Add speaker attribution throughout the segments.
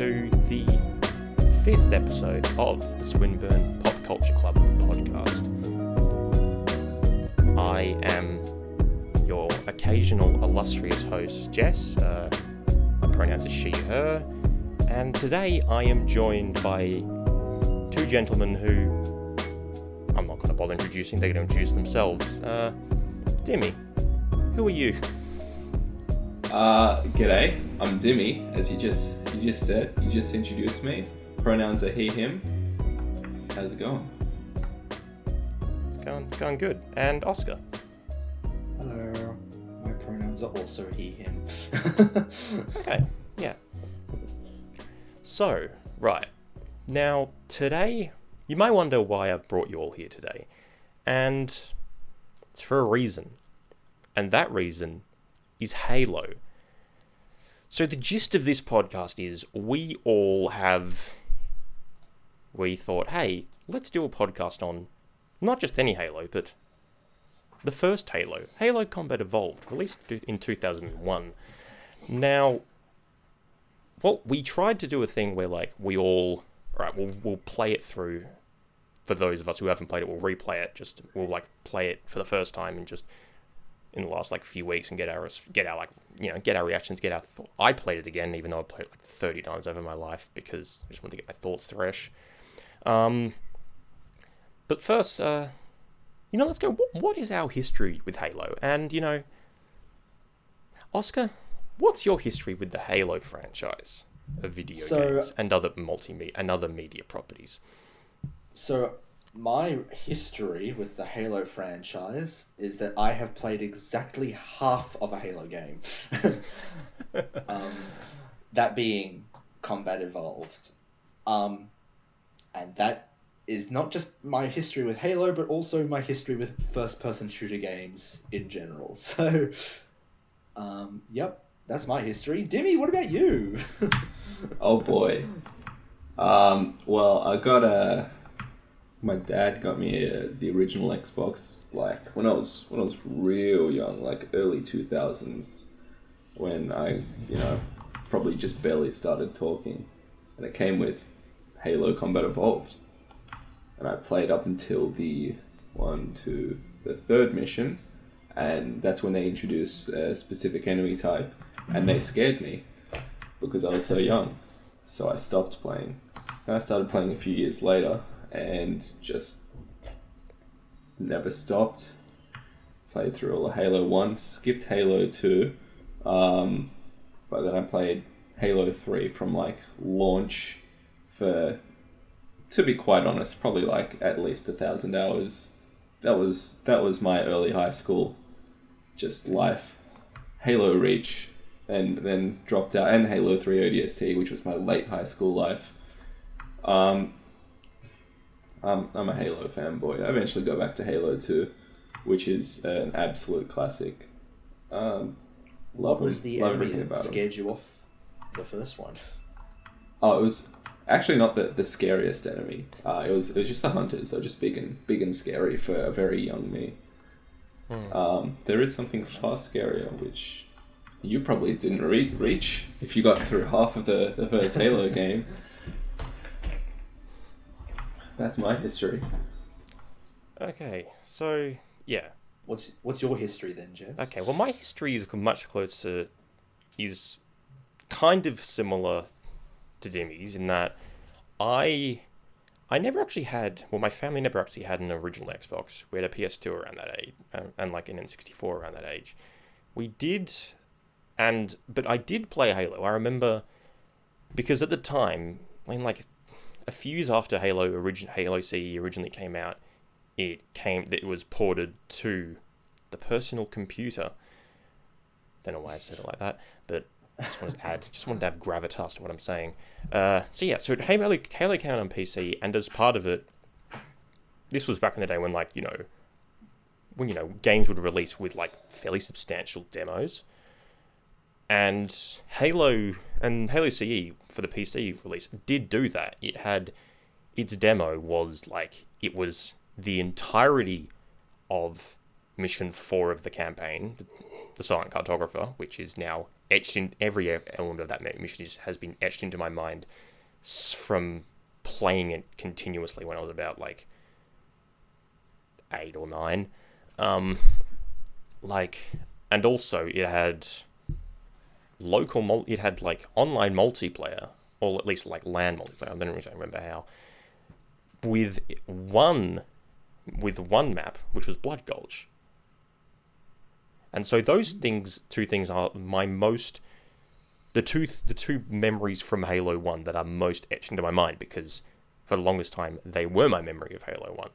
Speaker 1: to the 5th episode of the Swinburne Pop Culture Club podcast. I am your occasional illustrious host, Jess. My pronouns are she, her. And today I am joined by two gentlemen who I'm not going to bother introducing, they're going to introduce themselves. Dimmi, who are you?
Speaker 2: G'day, I'm Dimmi, as you just said. You just introduced me. Pronouns are he, him. How's it going?
Speaker 1: It's going good. And Oscar?
Speaker 3: Hello. My pronouns are also he, him.
Speaker 1: Okay, yeah. So, right. Now, today, you may wonder why I've brought you all here today. And it's for a reason. And that reason is Halo. So the gist of this podcast is we thought, hey, let's do a podcast on not just any Halo, but the first Halo, Halo Combat Evolved, released in 2001. Now, well, we tried to do a thing where we'll play it through. For those of us who haven't played it, we'll replay it. We'll play it for the first time and just in the last few weeks and get our reactions, I played it again, even though I played it 30 times over my life because I just wanted to get my thoughts fresh. But first, let's go. What is our history with Halo? And Oscar, what's your history with the Halo franchise of video games and other media properties?
Speaker 3: So, my history with the Halo franchise is that I have played exactly half of a Halo game. That being Combat Evolved. And that is not just my history with Halo, but also my history with first-person shooter games in general. So, yep, that's my history. Dimmi, what about you?
Speaker 2: Oh boy. My dad got me the original Xbox when I was real young, early 2000s, when I probably just barely started talking, and it came with Halo Combat Evolved, and I played up until the third mission, and that's when they introduced a specific enemy type, and they scared me because I was so young, so I stopped playing, and I started playing a few years later. And just never stopped. Played through all of Halo 1, skipped Halo 2, but then I played Halo 3 from launch for, to be quite honest, probably at least 1,000 hours. That was my early high school just life. Halo Reach, and then dropped out, and Halo 3 ODST, which was my late high school life. I'm a Halo fanboy. I eventually got back to Halo 2, which is an absolute classic.
Speaker 3: What was the enemy that scared you off the first one?
Speaker 2: Oh, it was actually not the scariest enemy. It was just the hunters. They were just big and scary for a very young me. There is something far scarier, which you probably didn't reach if you got through half of the first Halo game. That's my history.
Speaker 1: Okay, so yeah.
Speaker 3: What's your history then, Jess?
Speaker 1: Okay, well, my history is kind of similar to Dimmi's in that I never actually had. Well, my family never actually had an original Xbox. We had a PS2 around that age, and an N64 around that age. We did, but I did play Halo. I remember because at the time, a few years after Halo CE originally came out, it was ported to the personal computer. Don't know why I said it like that, but I just wanted to have gravitas to what I'm saying. So Halo came out on PC, and as part of it, this was back in the day when games would release with fairly substantial demos. And Halo CE for the PC release did do that. It had its demo was the entirety of Mission 4 of the campaign, the Silent Cartographer, which is now etched in every element of that mission has been etched into my mind from playing it continuously when I was about like 8 or 9. And also it had it had like online multiplayer, or at least like LAN multiplayer. I don't really remember how. With one map, which was Blood Gulch. And so those two things are the two memories from Halo 1 that are most etched into my mind, because for the longest time they were my memory of Halo 1.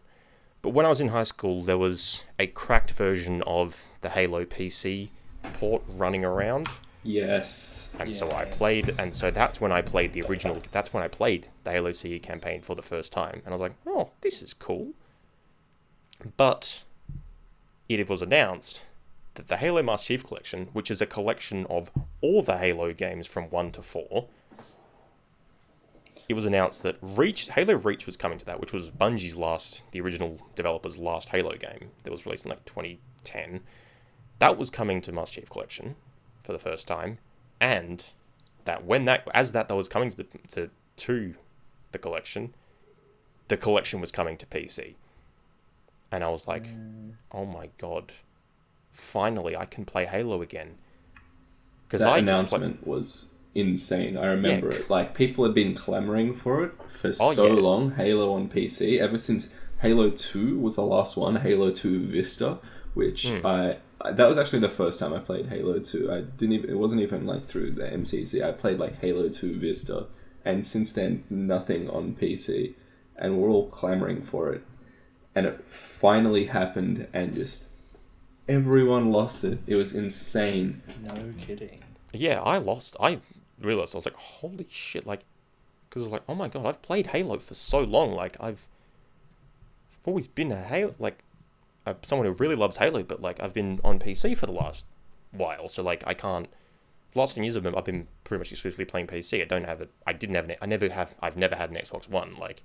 Speaker 1: But when I was in high school, there was a cracked version of the Halo PC port running around.
Speaker 2: Yes.
Speaker 1: And so I played, and so that's when I played the Halo CE campaign for the first time. And I was like, oh, this is cool. But it was announced that the Halo Master Chief Collection, which is a collection of all the Halo games from 1 to 4, it was announced that Halo Reach was coming to that, which was Bungie's the original developer's last Halo game that was released in like 2010. That was coming to Master Chief Collection for the first time, and that was coming to the collection was coming to PC, and I was like, oh my god, finally I can play Halo again. Because
Speaker 2: that announcement was insane. I remember it. Like, people had been clamoring for it for long. Halo on PC, ever since Halo 2 was the last one, Halo 2 Vista, which that was actually the first time I played Halo 2. It wasn't even like through the MCC. I played like Halo 2 Vista, and since then nothing on PC, and we're all clamoring for it, and it finally happened, and just everyone lost it. It was insane.
Speaker 3: No kidding.
Speaker 1: Yeah, I realized, I was like, holy shit, like, because I was like, oh my god, I've played Halo for so long, like, I've always been a Halo, like, someone who really loves Halo, but like I've been on PC for the last while, so like I can't. The last 10 years I've been pretty much exclusively playing PC. I've never had an Xbox One. Like,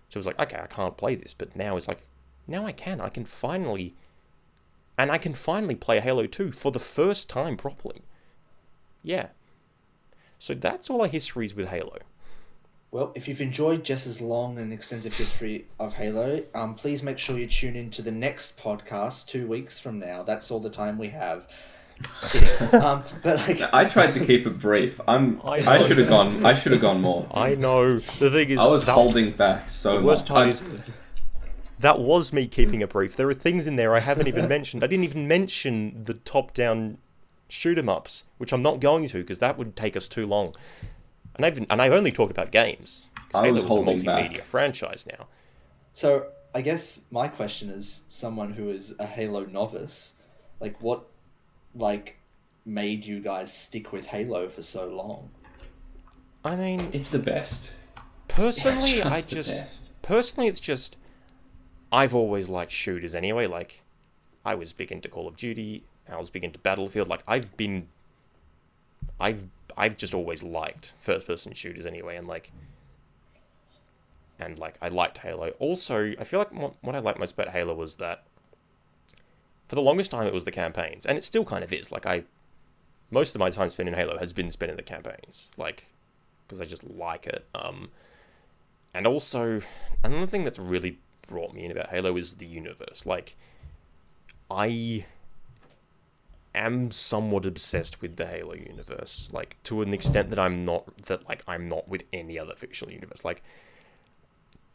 Speaker 1: so it was like, okay, I can't play this, but now it's like, now I can. I can finally play Halo 2 for the first time properly. Yeah. So that's all our histories with Halo.
Speaker 3: Well, if you've enjoyed Jess's long and extensive history of Halo, please make sure you tune in to the next podcast 2 weeks from now. That's all the time we have. But like,
Speaker 2: I tried to keep it brief. I should have gone more.
Speaker 1: I know. The thing is,
Speaker 2: I was holding back so much.
Speaker 1: The worst part is, that was me keeping it brief. There are things in there I haven't even mentioned. I didn't even mention the top-down shoot-'em-ups, which I'm not going to, because that would take us too long. And I've only talked about games.
Speaker 2: I was
Speaker 1: Halo is a
Speaker 2: holding
Speaker 1: multimedia
Speaker 2: back.
Speaker 1: franchise now.
Speaker 3: So I guess my question is, someone who is a Halo novice, like, what, like, made you guys stick with Halo for so long?
Speaker 1: I mean,
Speaker 2: It's the best.
Speaker 1: personally,
Speaker 2: It's
Speaker 1: it's just I've always liked shooters anyway. Like, I was big into Call of Duty. I was big into Battlefield. Like, I've just always liked first-person shooters anyway, and I liked Halo. Also, I feel like what I liked most about Halo was that for the longest time it was the campaigns, and it still kind of is. Like, most of my time spent in Halo has been spent in the campaigns, like, because I just like it. And also, another thing that's really brought me in about Halo is the universe. Like, I am somewhat obsessed with the Halo universe, like, to an extent that I'm not with any other fictional universe. Like,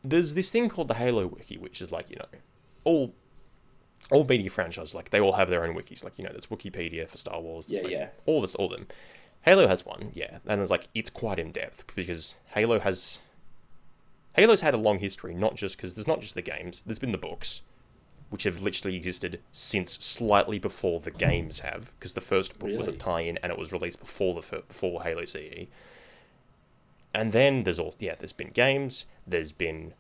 Speaker 1: there's this thing called the Halo Wiki, which is like, all media franchises, like, they all have their own wikis. Like, there's Wikipedia for Star Wars. All of them. Halo has one, yeah, and it's quite in depth, because Halo's had a long history, not just because there's not just the games, there's been the books, which have literally existed since slightly before the games have, because the first book was a tie-in and it was released before Halo CE. And then there's been games, there's been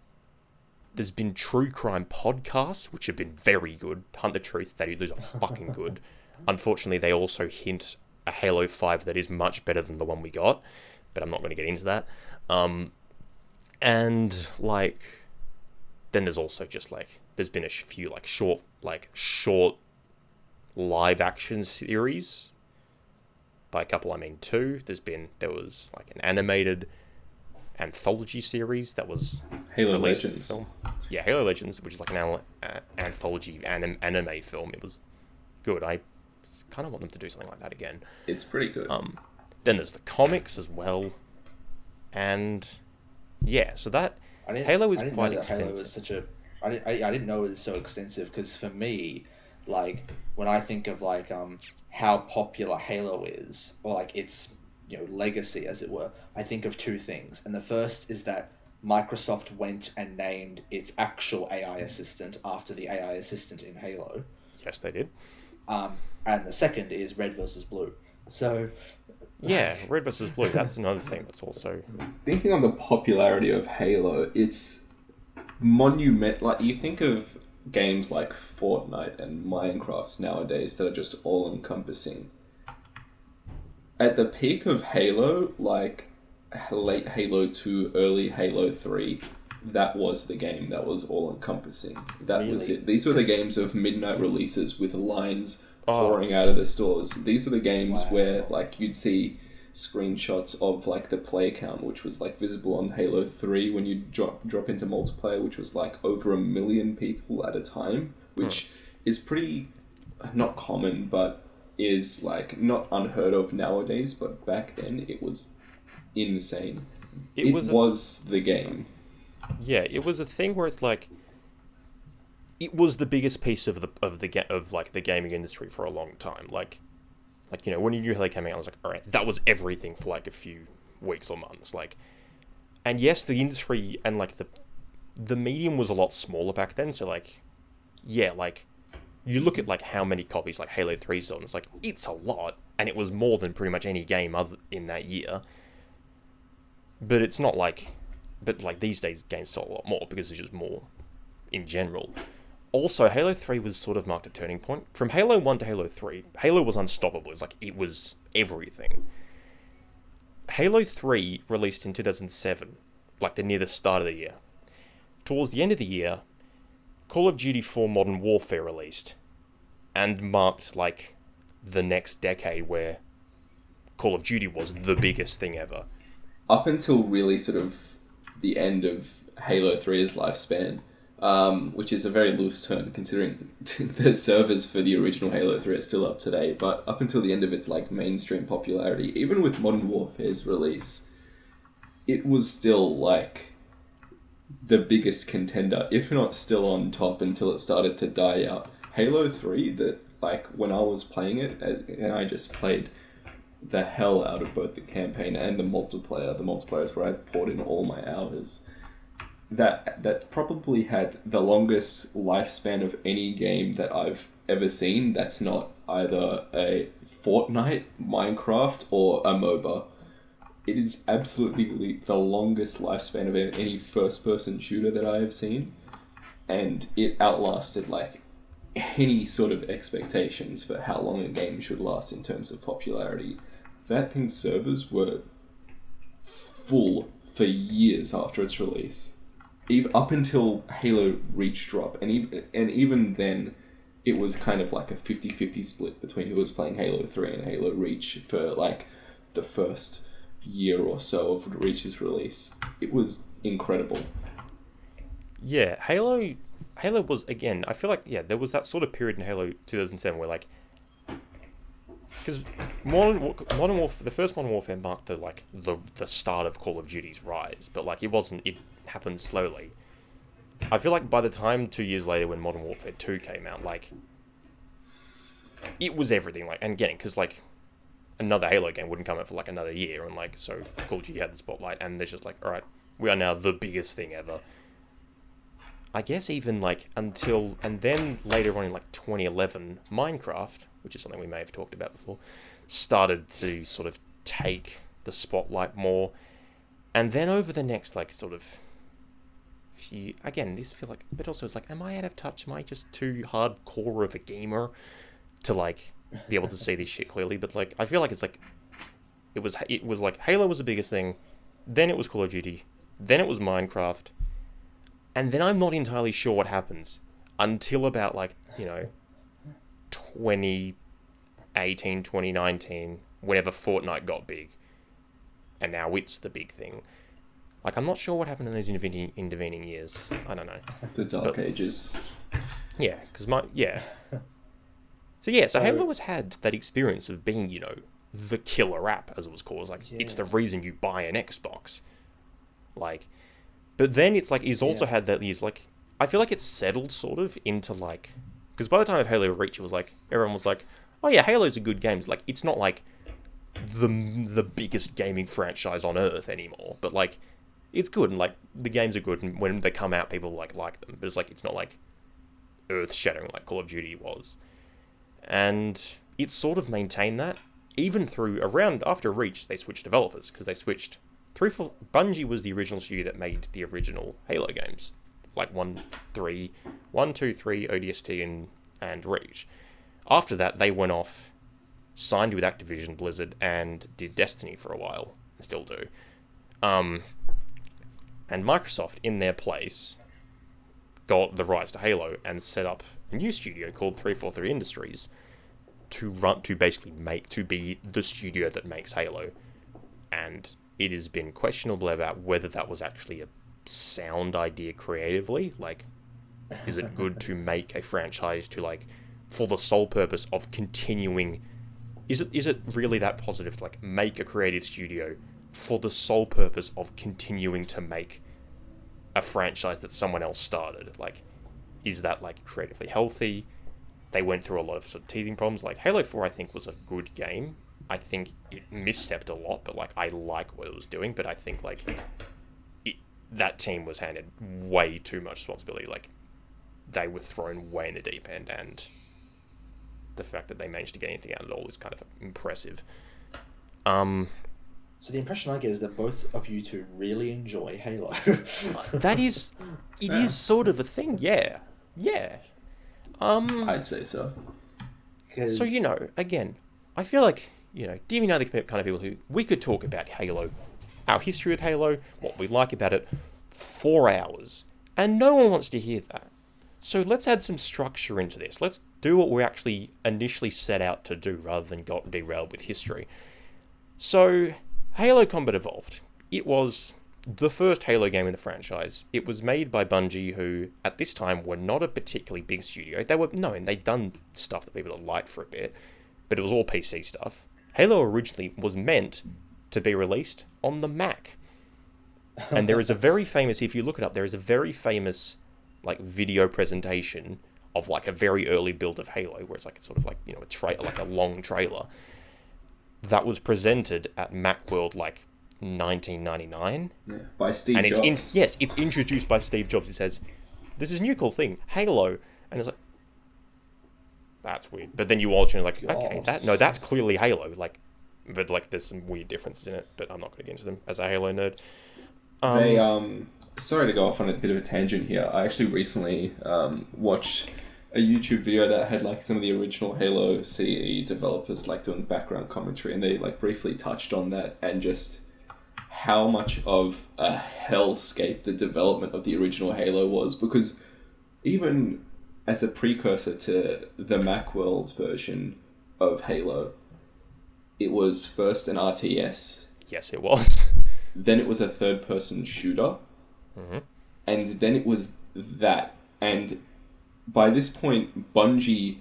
Speaker 1: true crime podcasts, which have been very good. Hunt the Truth, those are fucking good. Unfortunately, they also hint a Halo 5 that is much better than the one we got, but I'm not going to get into that. And then there's also just there's been a few short live action series. By a couple, I mean two. There was like an animated anthology series that was
Speaker 2: Halo
Speaker 1: released
Speaker 2: Legends.
Speaker 1: as a film. Yeah, Halo Legends, which is like an anthology anime film. It was good. I kind of want them to do something like that again.
Speaker 2: It's pretty good.
Speaker 1: Then there's the comics as well, and yeah, so that Halo is quite extensive.
Speaker 3: Halo was such a. I didn't know it was so extensive because for me, like when I think of like how popular Halo is, or like its legacy as it were, I think of two things, and the first is that Microsoft went and named its actual AI assistant after the AI assistant in Halo.
Speaker 1: Yes, they did.
Speaker 3: And the second is Red versus Blue. So
Speaker 1: yeah, Red versus Blue. That's another thing that's also
Speaker 2: thinking on the popularity of Halo. It's monument. Like you think of games like Fortnite and Minecraft nowadays that are just all encompassing. At the peak of Halo, like late Halo 2, early Halo 3, that was the game that was all encompassing. That was it. These were the games of midnight releases with lines pouring out of the stores. These are the games where like you'd see screenshots of like the play count, which was like visible on Halo 3 when you drop into multiplayer, which was like over 1 million people at a time, which is pretty not common, but is like not unheard of nowadays. But back then it was insane. It was the game.
Speaker 1: Yeah, it was a thing where it's like it was the biggest piece of the gaming industry for a long time. Like when you knew Halo came out, I was like, all right, that was everything for like a few weeks or months. Like, and yes, the industry and like the medium was a lot smaller back then. So like, yeah, like you look at like how many copies like Halo 3 sold, and it's like it's a lot, and it was more than pretty much any game other in that year. But it's not like, but like these days games sell a lot more because there's just more in general. Also, Halo 3 was sort of marked a turning point. From Halo 1 to Halo 3, Halo was unstoppable. It was everything. Halo 3 released in 2007, like near the start of the year. Towards the end of the year, Call of Duty 4 Modern Warfare released, and marked like the next decade where Call of Duty was the biggest thing ever.
Speaker 2: Up until really sort of the end of Halo 3's lifespan, which is a very loose term considering the servers for the original Halo 3 are still up today, but up until the end of its like mainstream popularity, even with Modern Warfare's release, it was still like the biggest contender, if not still on top until it started to die out. Halo 3, that like when I was playing it, and I just played the hell out of both the campaign and the multiplayer. The multiplayer is where I poured in all my hours. That probably had the longest lifespan of any game that I've ever seen that's not either a Fortnite, Minecraft, or a MOBA. It is absolutely the longest lifespan of any first-person shooter that I have seen, and it outlasted like any sort of expectations for how long a game should last in terms of popularity. That thing's servers were full for years after its release, even up until Halo Reach drop, and even then, it was kind of like a 50-50 split between who was playing Halo 3 and Halo Reach for like the first year or so of Reach's release. It was incredible.
Speaker 1: Yeah, Halo was, again, I feel like, yeah, there was that sort of period in Halo 2007 where like, because Modern Warfare, the first Modern Warfare marked the start of Call of Duty's rise, but like it happened slowly. I feel like by the time 2 years later when Modern Warfare 2 came out, like it was everything. Like, and again, because like another Halo game wouldn't come out for like another year, and like so Call of Duty had the spotlight, and they're just like, all right, we are now the biggest thing ever. I guess even like until, and then later on in like 2011, Minecraft, which is something we may have talked about before, started to sort of take the spotlight more. And then over the next like sort of few, again, this feel like, but also it's like, am I out of touch? Am I just too hardcore of a gamer to like be able to see this shit clearly? But like, I feel like it's like, it was like Halo was the biggest thing, then it was Call of Duty, then it was Minecraft, and then I'm not entirely sure what happens until about like, 2018, 2019, whenever Fortnite got big. And now it's the big thing. Like, I'm not sure what happened in those intervening years. I don't know.
Speaker 2: The Dark Ages.
Speaker 1: Yeah, because So Halo has had that experience of being, you know, the killer app, as it was called. Like, it's the reason you buy an Xbox. Like, but then it's like, he's also had that, he's like, I feel like it's settled sort of into like, because by the time of Halo Reach, it was like, everyone was like, oh yeah, Halo's a good game. It's like, it's not like the biggest gaming franchise on earth anymore, but like, it's good, and like, the games are good, and when they come out, people like them, but it's like, it's not like earth-shattering like Call of Duty was. And it sort of maintained that, even through around after Reach, they switched developers, because they switched Bungie was the original studio that made the original Halo games, like 1, 2, 3, ODST, and Reach. After that, they went off, signed with Activision Blizzard, and did Destiny for a while, and still do. And Microsoft, in their place, got the rights to Halo and set up a new studio called 343 Industries to be the studio that makes Halo. And it has been questionable about whether that was actually a sound idea creatively. Like, is it good to make a franchise to, like, for the sole purpose of continuing? Is it really that positive to, like, make a creative studio for the sole purpose of continuing to make a franchise that someone else started? Like, is that, like, creatively healthy? They went through a lot of sort of teething problems. Like, Halo 4, I think, was a good game. I think it misstepped a lot, but, like, I like what it was doing. But I think, like, that team was handed way too much responsibility. Like, they were thrown way in the deep end, and the fact that they managed to get anything out of it all is kind of impressive.
Speaker 3: So the impression I get is that both of you two really enjoy Halo.
Speaker 1: It is sort of a thing, yeah.
Speaker 2: I'd say so.
Speaker 1: So, you know, again, I feel like, you know, Dimmi and I are the kind of people who, we could talk about Halo, our history with Halo, what we like about it, 4 hours, and no one wants to hear that. So let's add some structure into this. Let's do what we actually initially set out to do, rather than got derailed with history. So, Halo Combat Evolved. It was the first Halo game in the franchise. It was made by Bungie, who, at this time, were not a particularly big studio. They were known. They'd done stuff that people had liked for a bit, but it was all PC stuff. Halo originally was meant to be released on the Mac. And there is a very famous, if you look it up, there is a very famous, like, video presentation of, like, a very early build of Halo, where it's like, sort of like, you know, like a long trailer, that was presented at Macworld, like, 1999.
Speaker 2: Yeah, by Steve Jobs.
Speaker 1: It's introduced by Steve Jobs. It says, "This is a new cool thing, Halo," and it's like, that's weird. But then you watch and you're like, okay, that's clearly Halo. Like, but like, there's some weird differences in it. But I'm not going to get into them as a Halo nerd.
Speaker 2: Sorry to go off on a bit of a tangent here. I actually recently watched a YouTube video that had, like, some of the original Halo CE developers, like, doing background commentary, and they, like, briefly touched on that and just how much of a hellscape the development of the original Halo was, because even as a precursor to the Macworld version of Halo, it was first an RTS.
Speaker 1: Yes, it was.
Speaker 2: Then it was a third-person shooter.
Speaker 1: Mm-hmm.
Speaker 2: And then it was that. And by this point, Bungie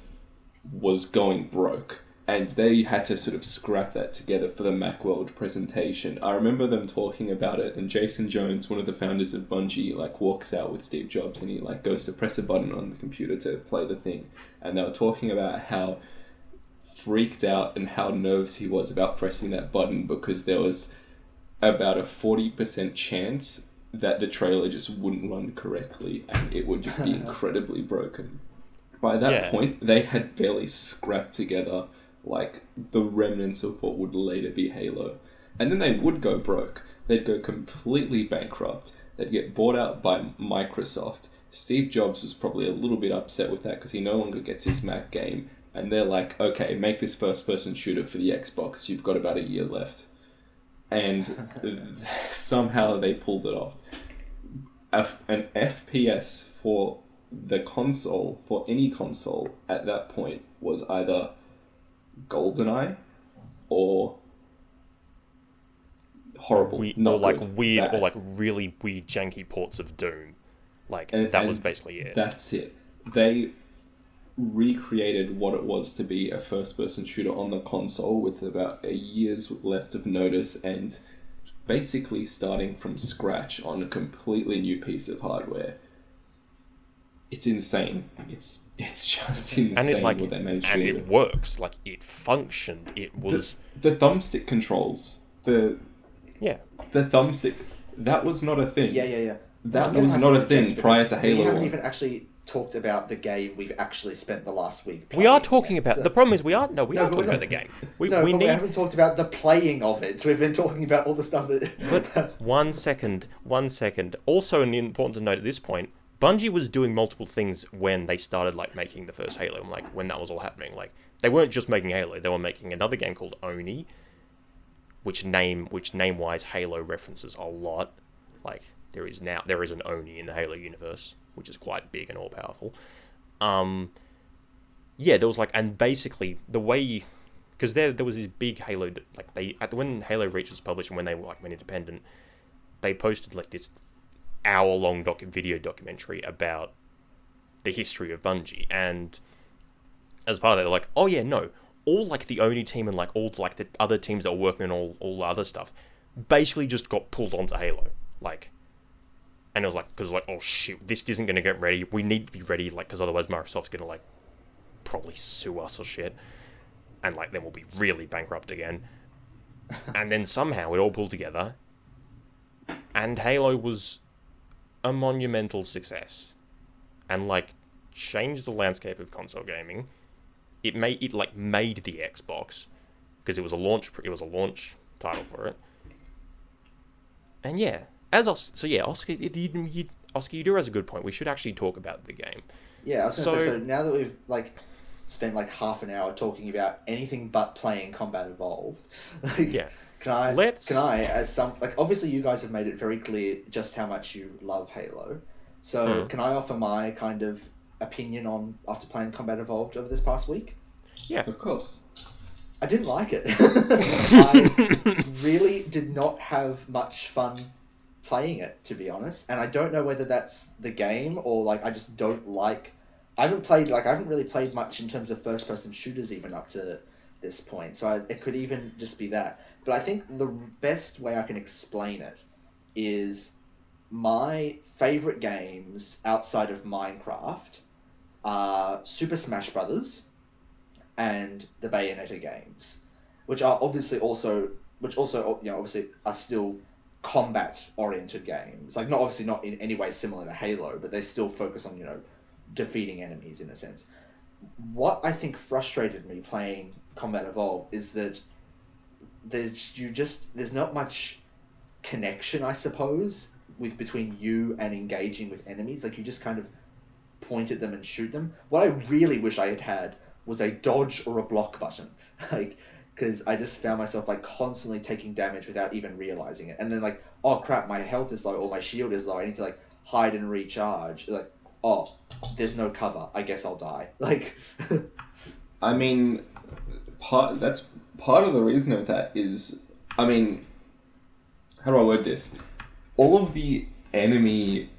Speaker 2: was going broke. And they had to sort of scrap that together for the Macworld presentation. I remember them talking about it, and Jason Jones, one of the founders of Bungie, like, walks out with Steve Jobs, and he, like, goes to press a button on the computer to play the thing. And they were talking about how freaked out and how nervous he was about pressing that button, because there was about a 40% chance that the trailer just wouldn't run correctly, and it would just be incredibly broken. By that point, they had barely scrapped together, like, the remnants of what would later be Halo. And then they would go broke. They'd go completely bankrupt. They'd get bought out by Microsoft. Steve Jobs was probably a little bit upset with that, because he no longer gets his Mac game. And they're like, okay, make this first-person shooter for the Xbox. You've got about a year left. And somehow they pulled it off. An FPS for the console, for any console at that point, was either GoldenEye or horrible, not
Speaker 1: or like
Speaker 2: good,
Speaker 1: weird,
Speaker 2: bad.
Speaker 1: or like really weird, janky ports of Doom. Like that
Speaker 2: And
Speaker 1: was basically it.
Speaker 2: That's it. They recreated what it was to be a first-person shooter on the console with about a year's left of notice and basically starting from scratch on a completely new piece of hardware. It's insane. It's just insane
Speaker 1: And it like
Speaker 2: what they managed
Speaker 1: and
Speaker 2: to do.
Speaker 1: it works. Like it functioned. It was
Speaker 2: The thumbstick controls. The
Speaker 1: yeah.
Speaker 2: thumbstick, that was not a thing.
Speaker 3: Yeah.
Speaker 2: That was not a thing prior to Halo
Speaker 3: We haven't
Speaker 2: 1.
Speaker 3: even actually talked about the game we've actually spent the last week
Speaker 1: We are
Speaker 3: playing
Speaker 1: talking
Speaker 3: yet,
Speaker 1: about
Speaker 3: so-
Speaker 1: the problem is we are
Speaker 3: No,
Speaker 1: talking
Speaker 3: but
Speaker 1: about the game. We
Speaker 3: but we
Speaker 1: need
Speaker 3: haven't talked about the playing of it. So we've been talking about all the stuff that.
Speaker 1: But one second. Also, important to note at this point, Bungie was doing multiple things when they started like making the first Halo. Like when that was all happening, like they weren't just making Halo; they were making another game called Oni, which name wise Halo references a lot. Like there is an Oni in the Halo universe, which is quite big and all powerful. Yeah, there was like, and basically the way, because there was this big Halo, like when Halo Reach was published and when they went independent, they posted like this hour-long video documentary about the history of Bungie, and as part of that, they're like, oh yeah, no, all like the Oni team and like all like the other teams that were working on all the other stuff, basically just got pulled onto Halo, like, and it was like, because like, oh shoot, this isn't going to get ready, we need to be ready, like, because otherwise Microsoft's going to like probably sue us or shit, and like then we'll be really bankrupt again. And then somehow it all pulled together, and Halo was a monumental success, and like changed the landscape of console gaming. It made the Xbox, because it was a launch title for it. And yeah, Oscar, you do has a good point. We should actually talk about the game.
Speaker 3: Yeah, I was going to say, so now that we've like spent like half an hour talking about anything but playing Combat Evolved, like,
Speaker 1: Yeah.
Speaker 3: can I, as some, like, obviously you guys have made it very clear just how much you love Halo. So can I offer my kind of opinion on after playing Combat Evolved over this past week?
Speaker 1: Yeah.
Speaker 2: Of course.
Speaker 3: I didn't like it. I really did not have much fun playing it, to be honest. And I don't know whether that's the game or like I just don't like. I haven't really played much in terms of first-person shooters even up to this point. So it could even just be that. But I think the best way I can explain it is my favorite games outside of Minecraft are Super Smash Brothers and the Bayonetta games, which obviously are still combat-oriented games. Like, obviously not in any way similar to Halo, but they still focus on, defeating enemies in a sense. What I think frustrated me playing Combat Evolved is that there's not much connection, I suppose, between you and engaging with enemies. Like, you just kind of point at them and shoot them. What I really wish I had had was a dodge or a block button. Like, because I just found myself like constantly taking damage without even realizing it. And then like, oh crap, my health is low or my shield is low. I need to like hide and recharge. Like, oh, there's no cover. I guess I'll die. Like,
Speaker 2: I mean, part of the reason of that is, I mean, how do I word this? All of the enemy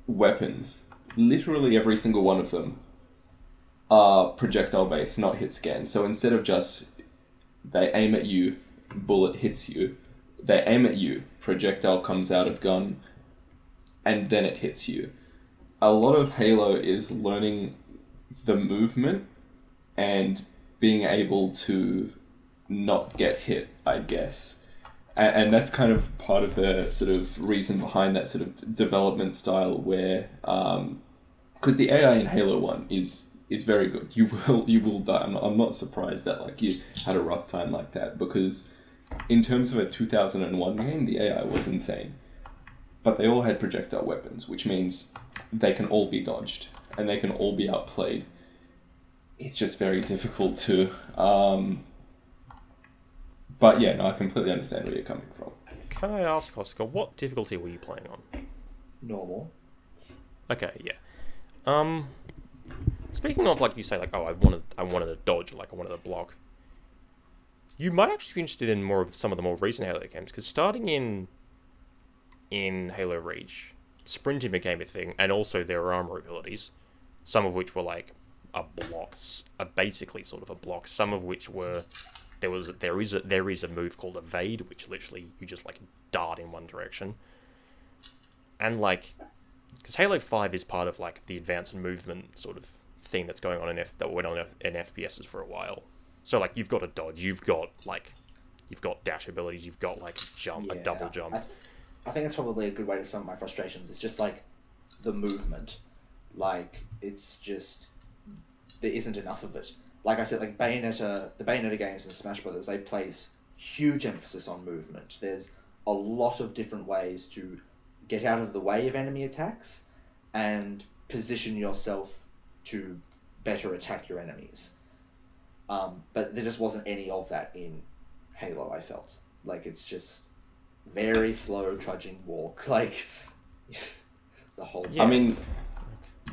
Speaker 2: weapons, literally every single one of them, are projectile based, not hit scan. So instead of just they aim at you, bullet hits you, they aim at you, projectile comes out of gun, and then it hits you. A lot of Halo is learning the movement and being able to not get hit, I guess. And that's kind of part of the sort of reason behind that sort of development style where... because the AI in Halo 1 is very good. You will die. I'm not surprised that like you had a rough time like that, because in terms of a 2001 game, the AI was insane. But they all had projectile weapons, which means they can all be dodged and they can all be outplayed. It's just very difficult to... But yeah, no, I completely understand where you're coming from.
Speaker 1: Can I ask, Oscar, what difficulty were you playing on?
Speaker 3: normal.
Speaker 1: Okay, yeah. Speaking of, like, you say, like, oh, I wanted to dodge, like, I wanted to block. You might actually be interested in more of some of the more recent Halo games, because starting in Halo Reach, sprinting became a thing, and also there were armor abilities, some of which were like basically sort of a block. Some of which were there is a move called evade, which literally you just like dart in one direction, and like because Halo 5 is part of like the advance and movement sort of thing that's going on that went on in FPSs for a while. So like you've got a dodge, you've got dash abilities, you've got like a double jump.
Speaker 3: I think that's probably a good way to sum up my frustrations. It's just like the movement, like it's just there isn't enough of it. Like I said, like the Bayonetta games and Smash Brothers, they place huge emphasis on movement. There's a lot of different ways to get out of the way of enemy attacks and position yourself to better attack your enemies. But there just wasn't any of that in Halo, I felt. Like, it's just very slow, trudging walk. Like, the whole time.
Speaker 2: I mean,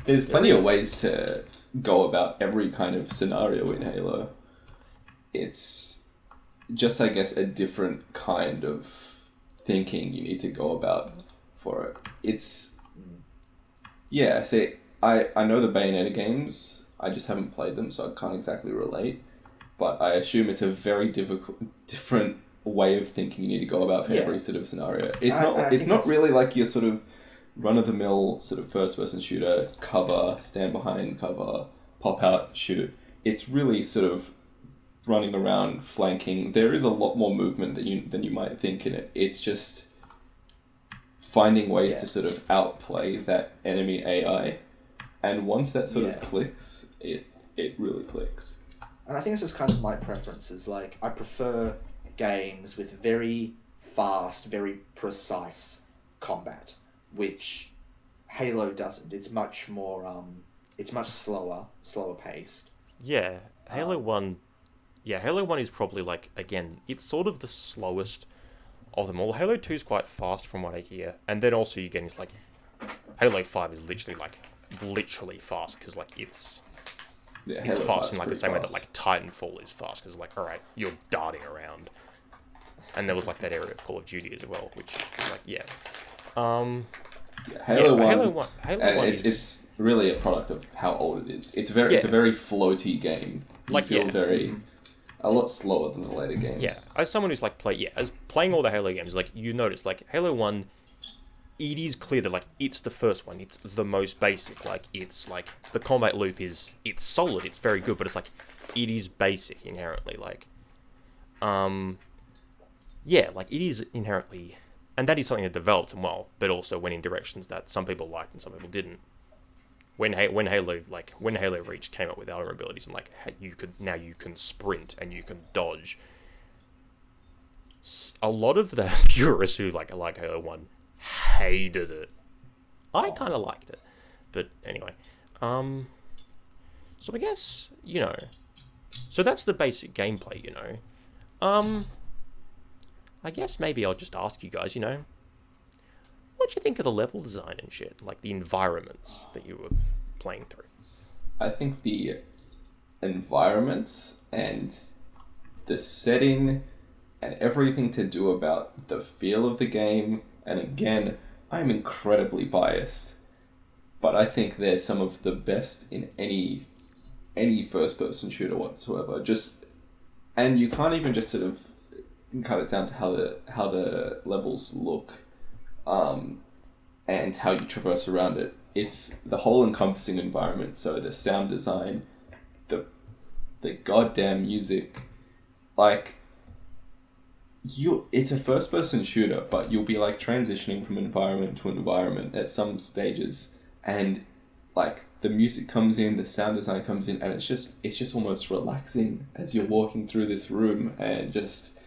Speaker 2: there's plenty of ways to go about every kind of scenario in Halo. It's just, I guess, a different kind of thinking you need to go about for it. It's... Yeah, see, I know the Bayonetta games. I just haven't played them, so I can't exactly relate. But I assume it's a very different way of thinking you need to go about for every sort of scenario. It's not really like your sort of run-of-the-mill sort of first-person shooter, cover, stand behind cover, pop out, shoot. It's really sort of running around, flanking. There is a lot more movement than you might think in it. It's just finding ways to sort of outplay that enemy AI. And once that sort of clicks, it really clicks.
Speaker 3: And I think it's just kind of my preferences. Like, I prefer games with very fast, very precise combat, which Halo doesn't. It's much more, it's much slower paced.
Speaker 1: Yeah, Halo 1 is probably, like, again, it's sort of the slowest of them all. Halo 2 is quite fast from what I hear. And then also, again, it's like, Halo 5 is literally fast, because, like, it's fast in, like, the same way that, like, Titanfall is fast, because, like, alright, you're darting around. And there was, like, that area of Call of Duty as well, which is, like,
Speaker 2: Halo 1 it's really a product of how old it is. It's a very floaty game. You feel a lot slower than the later games.
Speaker 1: Yeah, as someone who's like playing all the Halo games, like you notice, like Halo 1, it is clear that like it's the first one, it's the most basic. Like it's like the combat loop it's solid, it's very good, but it's like it is basic inherently. Like, like it is inherently. And that is something that developed and well, but also went in directions that some people liked and some people didn't. When Halo Reach came up with armor abilities and like you can sprint and you can dodge. A lot of the purists who like Halo 1 hated it. I kind of liked it, but anyway. So I guess so that's the basic gameplay. I guess maybe I'll just ask you guys, what you think of the level design and shit, like the environments that you were playing through?
Speaker 2: I think the environments and the setting and everything to do about the feel of the game, and again, I'm incredibly biased, but I think they're some of the best in any first-person shooter whatsoever. And you can't even just sort of cut it down to how the levels look, and how you traverse around it. It's the whole encompassing environment. So the sound design, the goddamn music, like it's a first person shooter, but you'll be like transitioning from environment to environment at some stages, and like the music comes in, the sound design comes in, and it's just almost relaxing as you're walking through this room and just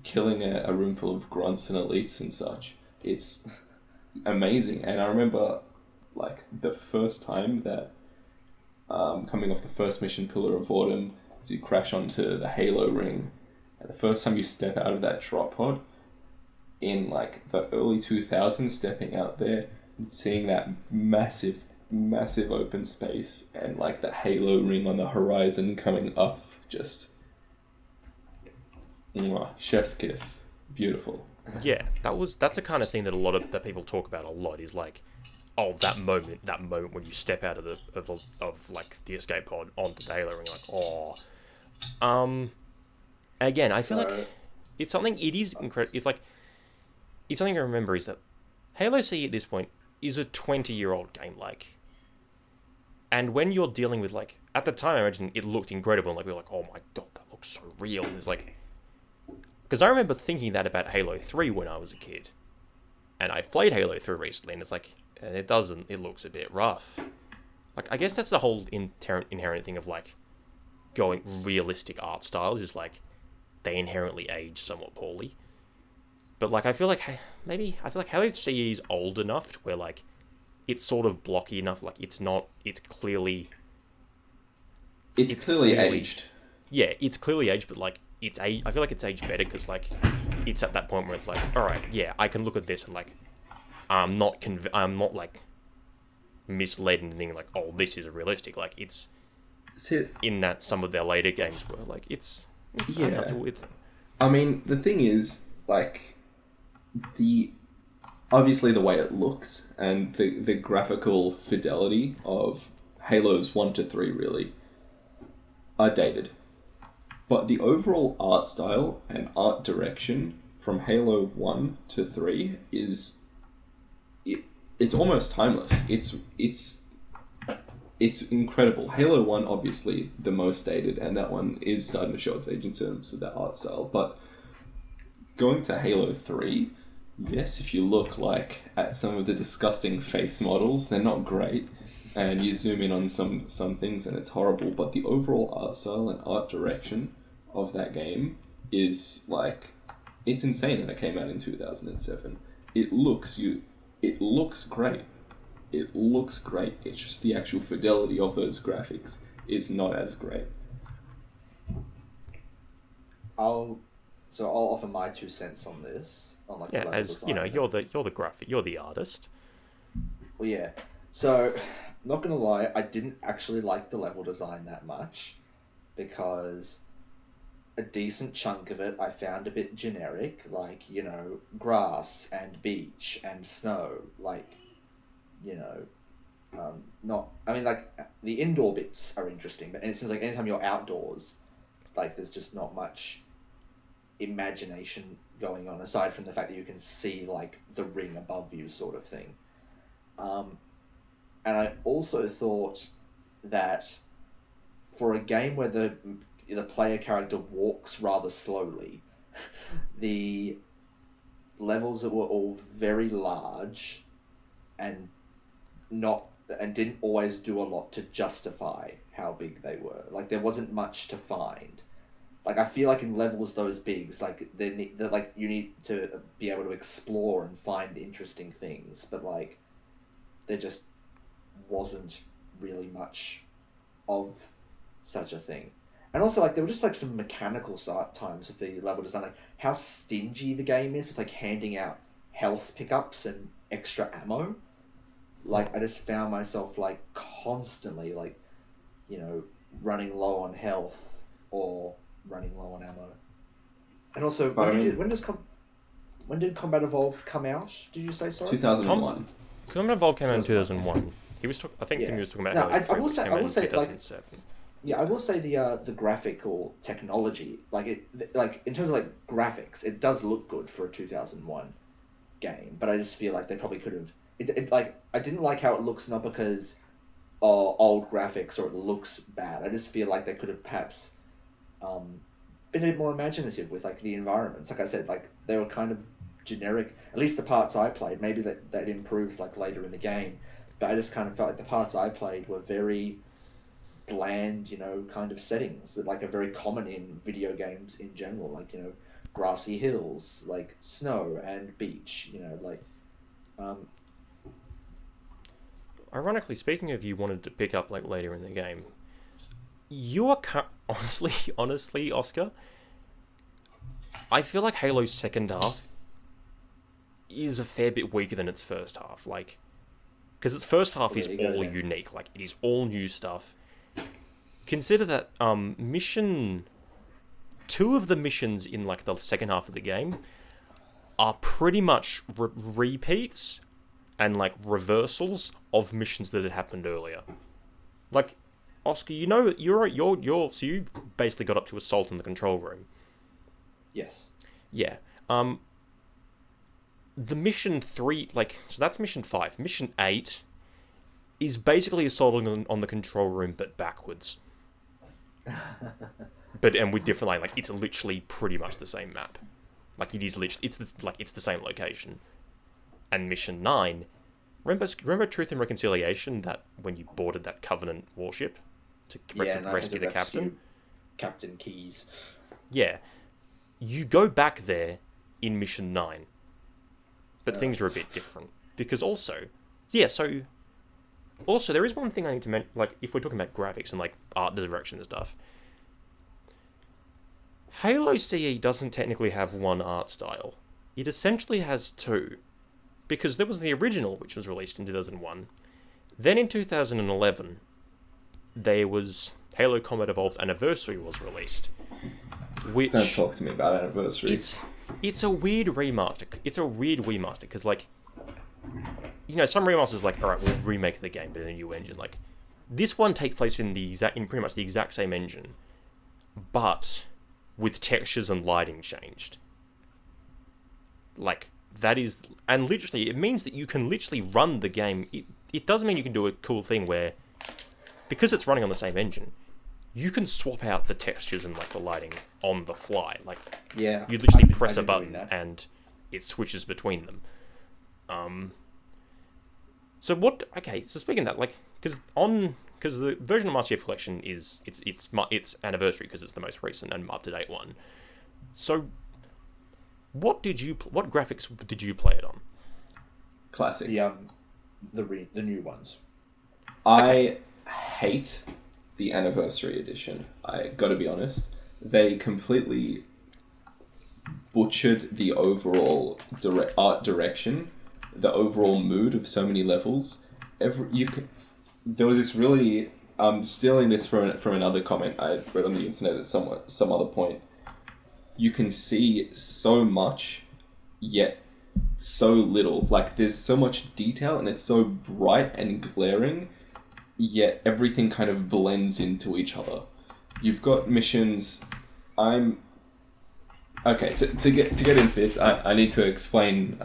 Speaker 2: killing a room full of grunts and elites and such. It's amazing. And I remember like the first time that coming off the first mission, Pillar of Autumn, as you crash onto the Halo ring, and the first time you step out of that drop pod in like the early 2000s, stepping out there and seeing that massive massive open space and like the halo ring on the horizon coming up, just mwah, chef's kiss, beautiful.
Speaker 1: Yeah, that's the kind of thing that that people talk about a lot, is like, oh, that moment when you step out of like the escape pod onto the halo ring, like, oh. Again, I feel like it's something. It is incredible. It's something I remember is that Halo CE at this point is a 20-year-old game, like, and when you're dealing with, like, at the time, I imagine it looked incredible, and like we were like, oh my god, that looks so real. And it's like, because I remember thinking that about Halo 3 when I was a kid, and I've played Halo 3 recently, and it's like, it looks a bit rough. Like, I guess that's the whole inherent thing of like going realistic art styles, is like they inherently age somewhat poorly. But like, I feel like Halo CE is old enough to where like it's sort of blocky enough. Like, it's clearly
Speaker 2: aged.
Speaker 1: Yeah, it's clearly aged, but like I feel like it's aged better because like it's at that point where it's like, all right, yeah, I can look at this and like I'm not like misled and thinking like, oh, this is realistic. Like, it's in that some of their later games were like, it's
Speaker 2: yeah.
Speaker 1: with.
Speaker 2: I mean, the thing is, like, obviously the way it looks and the graphical fidelity of Halos 1 to 3 really are dated. But the overall art style and art direction from Halo 1 to 3 is... It's almost timeless. It's incredible. Halo 1, obviously, the most dated, and that one is starting to show its age in terms of that art style. But going to Halo 3, yes, if you look like at some of the disgusting face models, they're not great. And you zoom in on some things and it's horrible. But the overall art style and art direction of that game is like... It's insane, and it came out in 2007. It looks great. It looks great. It's just the actual fidelity of those graphics is not as great.
Speaker 3: I'll offer my 2 cents on this. On like,
Speaker 1: yeah, as you know, you're the artist.
Speaker 3: Well, yeah. So, not gonna lie, I didn't actually like the level design that much because a decent chunk of it I found a bit generic, like, you know, grass and beach and snow, like, you know, like, the indoor bits are interesting, but it seems like anytime you're outdoors, like, there's just not much imagination going on, aside from the fact that you can see, like, the ring above you sort of thing. And I also thought that for a game where the player character walks rather slowly, the levels that were all very large and didn't always do a lot to justify how big they were. Like, there wasn't much to find. Like, I feel like in levels those big, it's like you need to be able to explore and find interesting things, but like there just wasn't really much of such a thing. And also, like, there were just like some mechanical times with the level design, like how stingy the game is with like handing out health pickups and extra ammo. Like, I just found myself like constantly like, you know, running low on health or running low on ammo. And also, when did Combat Evolved come out? Did you say, sorry?
Speaker 2: 2001.
Speaker 1: Combat Evolved came out in 2001. I think Dimmi was talking about Halo 3, which came out in 2007.
Speaker 3: Yeah, I will say the graphical technology, like in terms of like graphics, it does look good for a 2001 game, but I just feel like they probably could have. It like, I didn't like how it looks, not because old graphics or it looks bad. I just feel like they could have perhaps been a bit more imaginative with like the environments. Like I said, like they were kind of generic. At least the parts I played. Maybe that improves like later in the game, but I just kind of felt like the parts I played were very bland, you know, kind of settings that like are very common in video games in general, like, you know, grassy hills, like snow and beach, you know, like
Speaker 1: Ironically, speaking of, you wanted to pick up like later in the game, you are honestly, Oscar, I feel like Halo's second half is a fair bit weaker than its first half. Like, because its first half is
Speaker 3: There you go
Speaker 1: all
Speaker 3: then.
Speaker 1: unique. Like, it is all new stuff. Consider that two of the missions in like the second half of the game are pretty much repeats and like reversals of missions that had happened earlier. Like, Oscar, you know, so you've basically got up to assault in the control room.
Speaker 3: Yes.
Speaker 1: Yeah. The mission 3, like, so that's mission 5. Mission 8 is basically assaulting on the control room, but backwards. And with different like it's literally pretty much the same map. Like, it is literally it's the same location. And mission 9, remember Truth and Reconciliation, that when you boarded that Covenant warship to
Speaker 3: And I had
Speaker 1: rescue
Speaker 3: to
Speaker 1: the captain?
Speaker 3: Captain Keys.
Speaker 1: Yeah. You go back there in mission 9. But things are a bit different. Because also there is one thing I need to mention, like, if we're talking about graphics and, like, art direction and stuff. Halo CE doesn't technically have one art style. It essentially has two. Because there was the original, which was released in 2001. Then in 2011, there was Halo Combat Evolved Anniversary was released. Which,
Speaker 2: Don't talk to me about Anniversary.
Speaker 1: It's a weird remaster. It's a weird remaster, because, like, you know, some remasters, like, alright, we'll remake the game, but in a new engine. Like, this one takes place in pretty much the exact same engine, but with textures and lighting changed. Like, that is... And literally, it means that you can literally run the game. It does mean you can do a cool thing where, because it's running on the same engine, you can swap out the textures and, like, the lighting on the fly. Like,
Speaker 3: Yeah.
Speaker 1: you literally
Speaker 3: I've
Speaker 1: press a
Speaker 3: been doing
Speaker 1: button
Speaker 3: that.
Speaker 1: and it switches between them. So what? Okay, so speaking of that, like, because the version of Master Chief Collection is its anniversary, because it's the most recent and up to date one. So, what graphics did you play it on?
Speaker 2: Classic.
Speaker 3: The new ones.
Speaker 2: I hate the Anniversary Edition. I gotta be honest. They completely butchered the overall art direction, the overall mood of so many levels. There was this really... I'm stealing this from another comment I read on the internet at some other point. You can see so much, yet so little. Like, there's so much detail, and it's so bright and glaring, yet everything kind of blends into each other. You've got missions... Okay, to get into this, I need to explain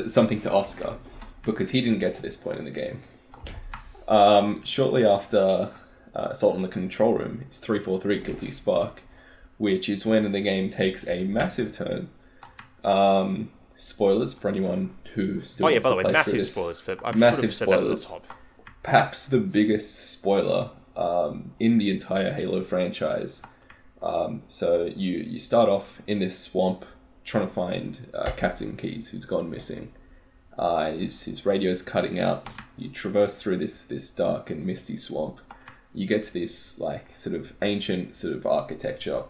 Speaker 2: something to Oscar, because he didn't get to this point in the game. Shortly after Assault on the Control Room, it's 343 Guilty Spark, which is when the game takes a massive turn. Spoilers for anyone who still wants
Speaker 1: By
Speaker 2: to
Speaker 1: the way,
Speaker 2: play
Speaker 1: massive
Speaker 2: through this.
Speaker 1: spoilers. I should
Speaker 2: Massive
Speaker 1: have said that at the
Speaker 2: spoilers.
Speaker 1: top.
Speaker 2: Perhaps the biggest spoiler in the entire Halo franchise. So you start off in this swamp trying to find Captain Keys, who's gone missing. His radio's cutting out. You traverse through this dark and misty swamp. You get to this, like, sort of ancient sort of architecture,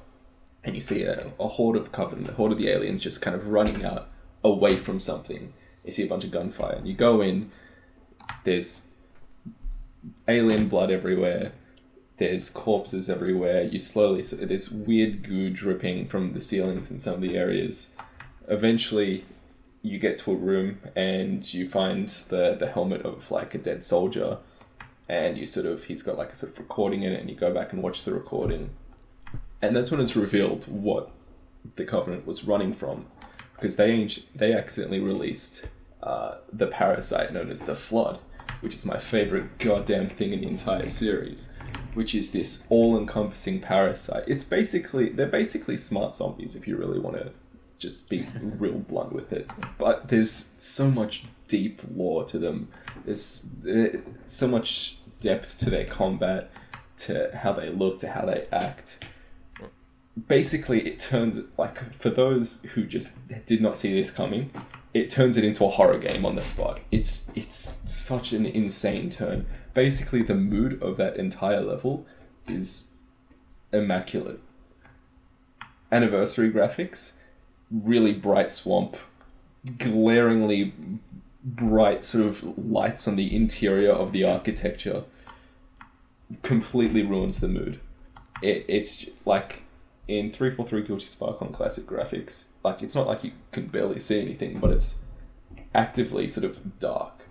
Speaker 2: and you see a horde of Covenant, a horde of the aliens just kind of running out away from something. You see a bunch of gunfire, and you go in. There's alien blood everywhere. There's corpses everywhere. There's weird goo dripping from the ceilings in some of the areas. Eventually, you get to a room and you find the helmet of, like, a dead soldier, and he's got, like, a sort of recording in it, and you go back and watch the recording. And that's when it's revealed what the Covenant was running from, because they accidentally released the parasite known as the Flood, which is my favorite goddamn thing in the entire series, which is this all-encompassing parasite. They're basically smart zombies, if you really want to just be real blunt with it. But there's so much deep lore to them. There's so much depth to their combat, to how they look, to how they act. Basically, it turns, like, for those who just did not see this coming, it turns it into a horror game on the spot. It's such an insane turn. Basically, the mood of that entire level is immaculate. Anniversary graphics, really bright swamp, glaringly bright sort of lights on the interior of the architecture completely ruins the mood. It's like in 343 Guilty Spark on classic graphics, like it's not like you can barely see anything, but it's actively sort of dark.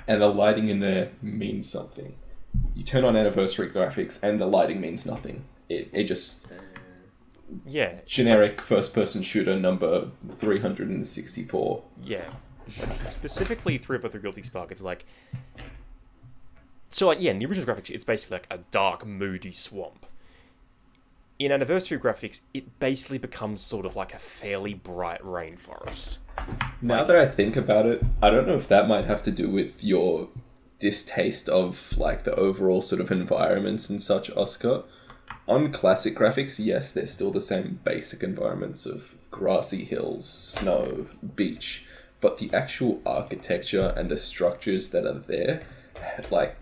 Speaker 2: And the lighting in there means something. You turn on anniversary graphics and the lighting means nothing. It just...
Speaker 1: Yeah.
Speaker 2: Generic first-person shooter number 364.
Speaker 1: Yeah. Like, specifically 343 Guilty Spark, it's like... So, like, yeah, in the original graphics, it's basically like a dark, moody swamp. In Anniversary graphics, it basically becomes sort of like a fairly bright rainforest.
Speaker 2: Now that I think about it, I don't know if that might have to do with your distaste of like the overall sort of environments and such, Oscar. On classic graphics, yes, they're still the same basic environments of grassy hills, snow, beach, but the actual architecture and the structures that are there, like,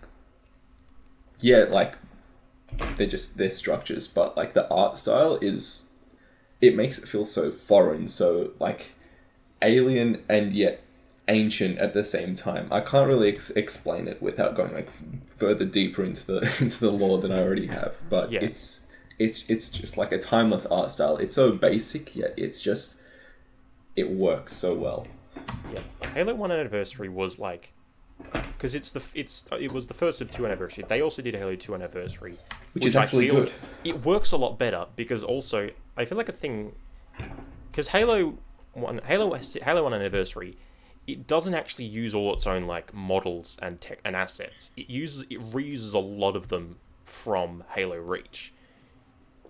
Speaker 2: yeah, like, they're structures, but like the art style is, it makes it feel so foreign, so like alien and yet ancient at the same time. I can't really explain it without going like further deeper into the lore than I already have. But yeah. It's just like a timeless art style. It's so basic, yet it works so well.
Speaker 1: Yeah, Halo 1 Anniversary was like, because it was the first of 2 Anniversary. They also did Halo 2 Anniversary,
Speaker 2: which is actually good.
Speaker 1: It works a lot better because also I feel like a thing, because Halo 1 Anniversary, it doesn't actually use all its own like models and tech and assets. It reuses a lot of them from Halo Reach,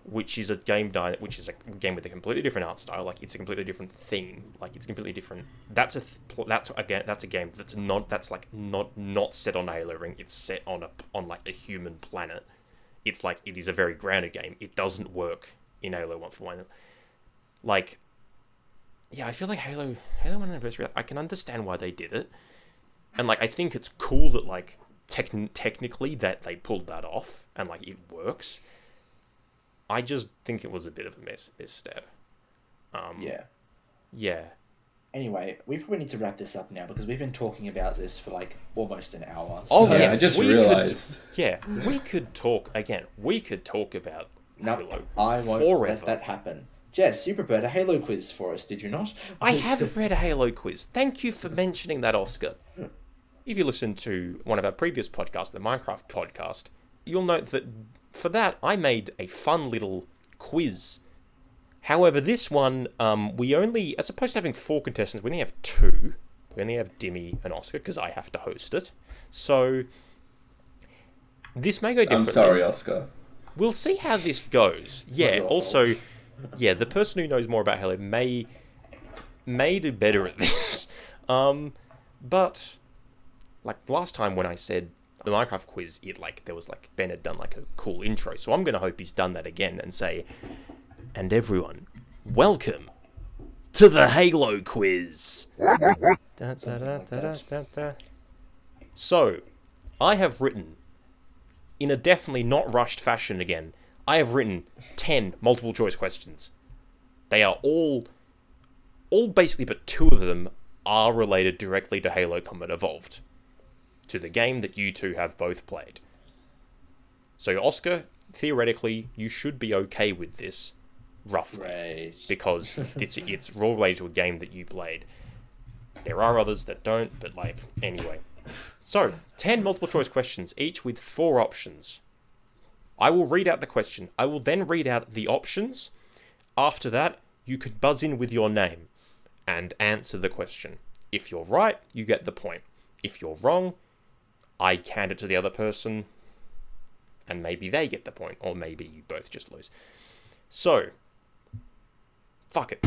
Speaker 1: which is a game with a completely different art style. Like, it's a completely different theme. Like, it's completely different. That's a game that's not set on a Halo ring. It's set on like a human planet. It's like, it is a very grounded game. It doesn't work in Halo 1 for 1. Like, yeah, I feel like Halo 1 Anniversary, I can understand why they did it. And like, I think it's cool that like technically that they pulled that off and like it works. I just think it was a bit of a misstep. Yeah.
Speaker 3: Anyway, we probably need to wrap this up now because we've been talking about this for like almost an hour.
Speaker 1: Oh yeah,
Speaker 2: I just realized.
Speaker 1: We could talk again. We could talk about Halo.
Speaker 3: I won't
Speaker 1: forever.
Speaker 3: let that happen. Jess, you prepared a Halo quiz for us, did you not?
Speaker 1: I have prepared a Halo quiz. Thank you for mentioning that, Oscar. If you listen to one of our previous podcasts, the Minecraft podcast, you'll note that for that, I made a fun little quiz. However, this one, we only, as opposed to having 4 contestants, we only have 2. We only have Dimmi and Oscar, because I have to host it. So, this may go differently.
Speaker 2: I'm sorry, Oscar.
Speaker 1: We'll see how this goes. Also, the person who knows more about Halo may do better at this. But, like, last time when I said the Minecraft quiz, there was Ben had done like a cool intro, so I'm gonna hope he's done that again and say, and everyone, welcome to the Halo quiz. So, I have written, in a definitely not rushed fashion again, I have written 10 multiple choice questions. They are all basically, but 2 of them are related directly to Halo Combat Evolved, to the game that you two have both played. So, Oscar, theoretically, you should be okay with this, roughly.
Speaker 3: Right.
Speaker 1: Because it's all related to a game that you played. There are others that don't, but, anyway. So, 10 multiple choice questions, each with 4 options. I will read out the question. I will then read out the options. After that, you could buzz in with your name and answer the question. If you're right, you get the point. If you're wrong, I hand it to the other person, and maybe they get the point, or maybe you both just lose. So, fuck it.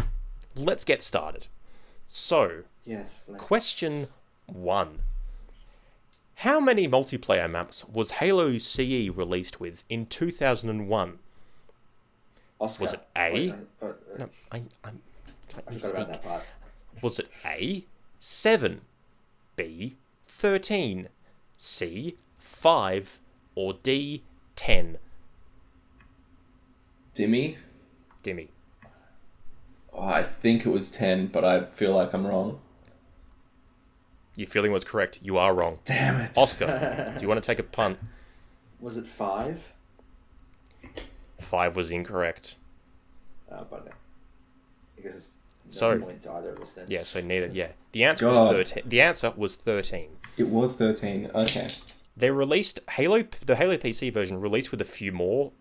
Speaker 1: Let's get started. So,
Speaker 3: yes,
Speaker 1: question 1. How many multiplayer maps was Halo CE released with in 2001?
Speaker 3: Oscar.
Speaker 1: Was it A?
Speaker 3: No,
Speaker 1: I'm
Speaker 3: I forgot about that part.
Speaker 1: Was it A, 7, B, 13, C, 5, or D, 10?
Speaker 2: Dimmi?
Speaker 1: Dimmi.
Speaker 2: Oh, I think it was 10, but I feel like I'm wrong.
Speaker 1: Your feeling was correct. You are wrong.
Speaker 2: Damn it.
Speaker 1: Oscar, do you want to take a punt?
Speaker 3: Was it 5?
Speaker 1: 5 was incorrect.
Speaker 3: Oh, but I guess it's no
Speaker 1: So-
Speaker 3: point to either of us then.
Speaker 1: Yeah, so neither. Yeah, the answer was
Speaker 2: God.
Speaker 1: 13. The answer was 13.
Speaker 2: It was 13. Okay.
Speaker 1: They released the Halo PC version released with a few more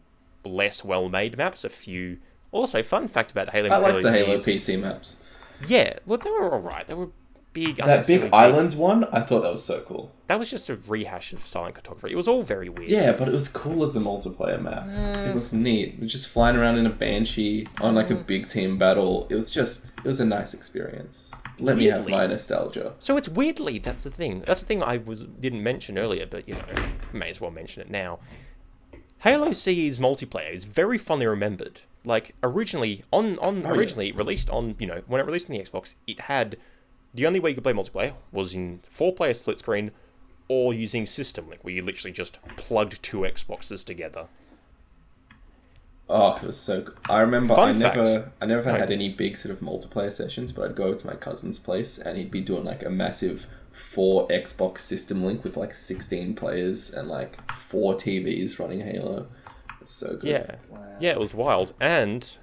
Speaker 1: less well-made maps. A few. Also, fun fact about Halo.
Speaker 2: I like the Halo
Speaker 1: is-
Speaker 2: PC maps.
Speaker 1: Yeah, well, they were alright. They were big.
Speaker 2: That big
Speaker 1: unnecessarily
Speaker 2: island one, I thought that was so cool.
Speaker 1: That was just a rehash of Silent Cartography. It was all very weird.
Speaker 2: Yeah, but it was cool as a multiplayer map. It was neat. We're just flying around in a Banshee on like a big team battle. It was a nice experience. Let me have
Speaker 1: Weirdly.
Speaker 2: my nostalgia.
Speaker 1: So it's weirdly, that's the thing. That's the thing I didn't mention earlier, but may as well mention it now. Halo CE's multiplayer is very fondly remembered. Like originally released on when it released on the Xbox, it had the only way you could play multiplayer was in 4-player split screen or using System Link, where you literally just plugged 2 Xboxes together.
Speaker 2: Oh, it was so good. I remember
Speaker 1: Fun
Speaker 2: I never
Speaker 1: fact.
Speaker 2: had any big sort of multiplayer sessions, but I'd go to my cousin's place and he'd be doing like a massive 4 Xbox System Link with like 16 players and like 4 TVs running Halo. It was so good.
Speaker 1: Yeah,
Speaker 3: Wow.
Speaker 1: yeah, it was wild. And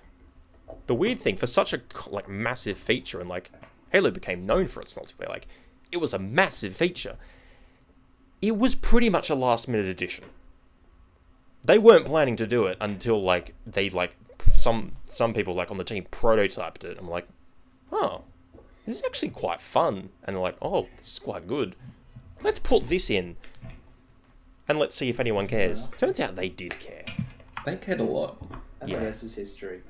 Speaker 1: the weird thing for such a massive feature, and like Halo became known for its multiplayer, like it was a massive feature. It was pretty much a last-minute addition. They weren't planning to do it until some people on the team prototyped it. I'm like, oh, this is actually quite fun. And they're like, oh, this is quite good. Let's put this in, and let's see if anyone cares. Turns out they did care.
Speaker 2: They cared a lot.
Speaker 3: And
Speaker 1: Yeah.
Speaker 3: the rest is history.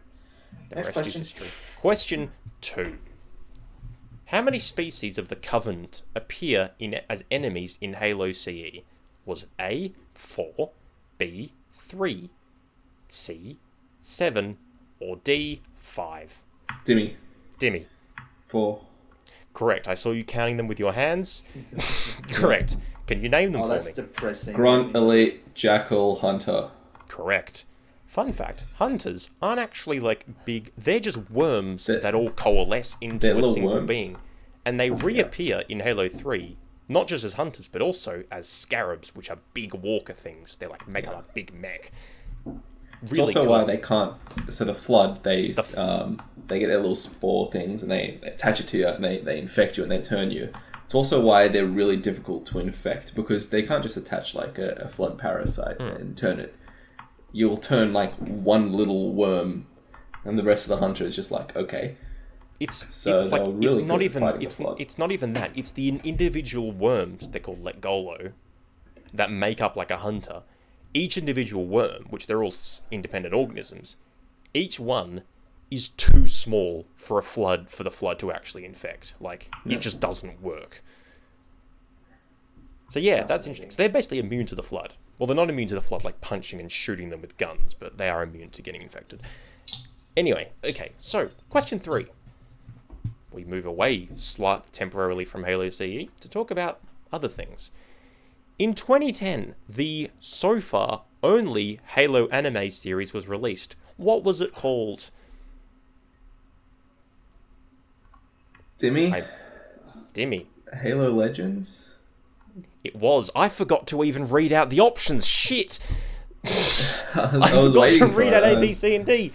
Speaker 1: The
Speaker 3: Next
Speaker 1: rest
Speaker 3: question.
Speaker 1: is history. Question 2. How many species of the Covenant appear as enemies in Halo CE? Was it A, 4, B, 3, C, 7, or D, 5?
Speaker 2: Dimmy,
Speaker 1: Dimmy.
Speaker 2: 4.
Speaker 1: Correct. I saw you counting them with your hands. Correct. Can you name them
Speaker 3: Oh,
Speaker 1: for
Speaker 3: that's
Speaker 1: me?
Speaker 3: depressing.
Speaker 2: Grunt, Elite, Jackal, Hunter.
Speaker 1: Correct. Fun fact, hunters aren't actually big, they're just worms
Speaker 2: They're-
Speaker 1: that all coalesce into
Speaker 2: they're
Speaker 1: a
Speaker 2: little
Speaker 1: single
Speaker 2: worms.
Speaker 1: being. And they reappear in Halo 3, not just as hunters, but also as scarabs, which are big walker things. They're make a big mech.
Speaker 2: It's
Speaker 1: Really
Speaker 2: also
Speaker 1: cool.
Speaker 2: why they can't. So the Flood, they get their little spore things and they attach it to you and they infect you and they turn you. It's also why they're really difficult to infect because they can't just attach a Flood parasite and turn it. You'll turn one little worm, and the rest of the hunter is just okay.
Speaker 1: It's
Speaker 2: So
Speaker 1: it's
Speaker 2: they were really
Speaker 1: not
Speaker 2: good at
Speaker 1: even
Speaker 2: fighting the
Speaker 1: it's
Speaker 2: Flood.
Speaker 1: it's not even that. It's the individual worms they're called Legolo that make up a hunter. Each individual worm, which they're all independent organisms, each one is too small for the flood to actually infect. It just doesn't work. So yeah, that's interesting. So they're basically immune to the flood. Well, they're not immune to the flood punching and shooting them with guns, but they are immune to getting infected. Anyway, okay, so question 3. We move away temporarily from Halo CE to talk about other things. In 2010, the so far only Halo anime series was released. What was it called?
Speaker 2: Dimmy,
Speaker 1: Dimmy.
Speaker 2: Halo Legends.
Speaker 1: It was. I forgot to even read out the options. Shit!
Speaker 2: I
Speaker 1: I
Speaker 2: was
Speaker 1: forgot
Speaker 2: waiting
Speaker 1: to
Speaker 2: for
Speaker 1: read
Speaker 2: it.
Speaker 1: out A, B, C, and D.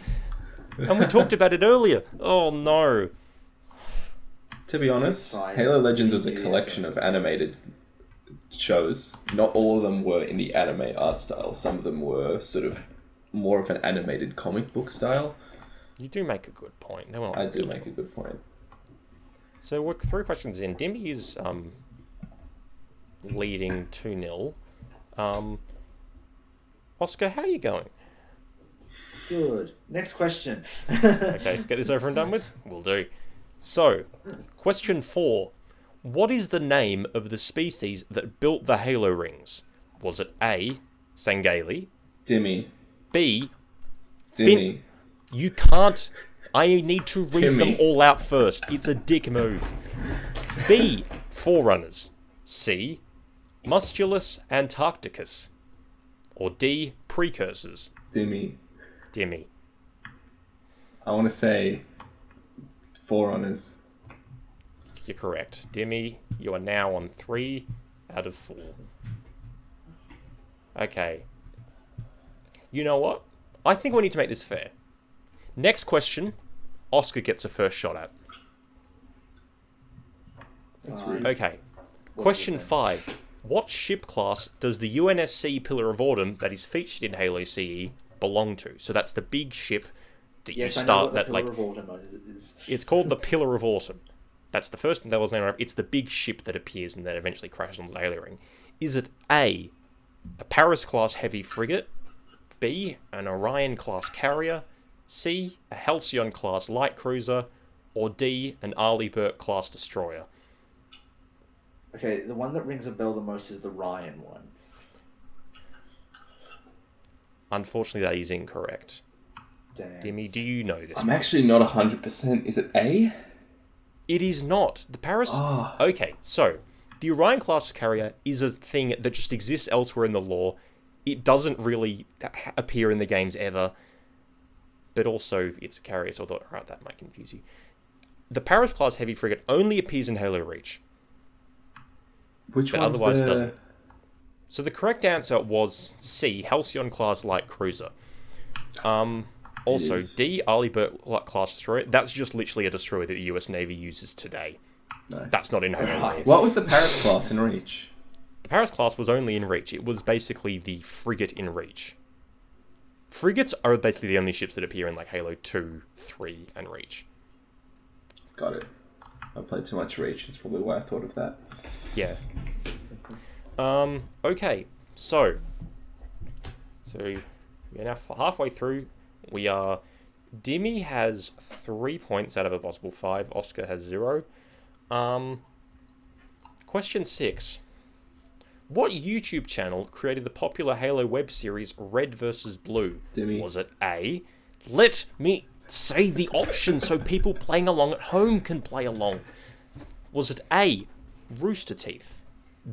Speaker 1: And we talked about it earlier. Oh no.
Speaker 2: To be honest,
Speaker 3: It's fine.
Speaker 2: Halo Legends was a
Speaker 3: Easy,
Speaker 2: collection of animated shows. Not all of them were in the anime art style. Some of them were sort of more of an animated comic book style.
Speaker 1: You do make a good point. They were not
Speaker 2: I do make a good point.
Speaker 1: So we're 3 questions in. Dimmy is leading 2-0. Oscar, how are you going?
Speaker 3: Good. Next question.
Speaker 1: Okay, get this over and done with? Will do. So, question 4. What is the name of the species that built the Halo rings? Was it A, Sangali,
Speaker 2: Dimmy.
Speaker 1: B,
Speaker 2: Dimmy.
Speaker 1: you can't... I need to read them
Speaker 2: Timmy.
Speaker 1: all out first. It's a dick move. B, Forerunners. C, Musculus Antarcticus. Or D, Precursors.
Speaker 2: Dimmy.
Speaker 1: Dimmy.
Speaker 2: I want to say Forerunners.
Speaker 1: you're correct. Dimmi, you are now on 3 out of 4. Okay. You know what? I think we need to make this fair. Next question, Oscar gets a first shot at.
Speaker 2: That's rude.
Speaker 1: Okay. Question 5. What ship class does the UNSC Pillar of Autumn that is featured in Halo CE belong to? So that's the big ship that you
Speaker 3: Yes, I know
Speaker 1: start
Speaker 3: what the
Speaker 1: that
Speaker 3: Pillar
Speaker 1: like
Speaker 3: of Autumn is.
Speaker 1: it's called the Pillar of Autumn. That's the first Devil's name. It's the big ship that appears and then eventually crashes on the Halo ring. Is it A, a Paris class heavy frigate, B, an Orion class carrier, C, a Halcyon class light cruiser, or D, an Arleigh class destroyer?
Speaker 3: Okay, the one that rings a bell the most is the Ryan one.
Speaker 1: Unfortunately, that is incorrect.
Speaker 3: Damn.
Speaker 1: Dimmi, do you know this?
Speaker 2: I'm actually not 100%. Is it A?
Speaker 1: It is not. The Paris...
Speaker 2: Oh.
Speaker 1: Okay, so, the Orion class carrier is a thing that just exists elsewhere in the lore. It doesn't really appear in the games ever. But also, it's a carrier, so I thought, alright, that might confuse you. The Paris class heavy frigate only appears in Halo Reach.
Speaker 2: Which
Speaker 1: But
Speaker 2: one's
Speaker 1: otherwise
Speaker 2: the...
Speaker 1: doesn't. So the correct answer was C, Halcyon class light cruiser. Also,
Speaker 2: is.
Speaker 1: D, Arleigh class destroyer. That's just literally a destroyer that the US Navy uses today.
Speaker 2: Nice.
Speaker 1: That's not in Halo Reach.
Speaker 2: What was the Paris class in Reach?
Speaker 1: The Paris class was only in Reach. It was basically the frigate in Reach. Frigates are basically the only ships that appear in like Halo 2, 3, and Reach.
Speaker 2: Got it. I played too much Reach. It's probably why I thought of that.
Speaker 1: Yeah. Okay. So we're now halfway through. We are... Dimmi has 3 points out of a possible 5. Oscar has 0. Question 6. What YouTube channel created the popular Halo web series Red vs. Blue?
Speaker 2: Dimmi.
Speaker 1: Was it A? Let me say the options so people playing along at home can play along. Was it A, Rooster Teeth,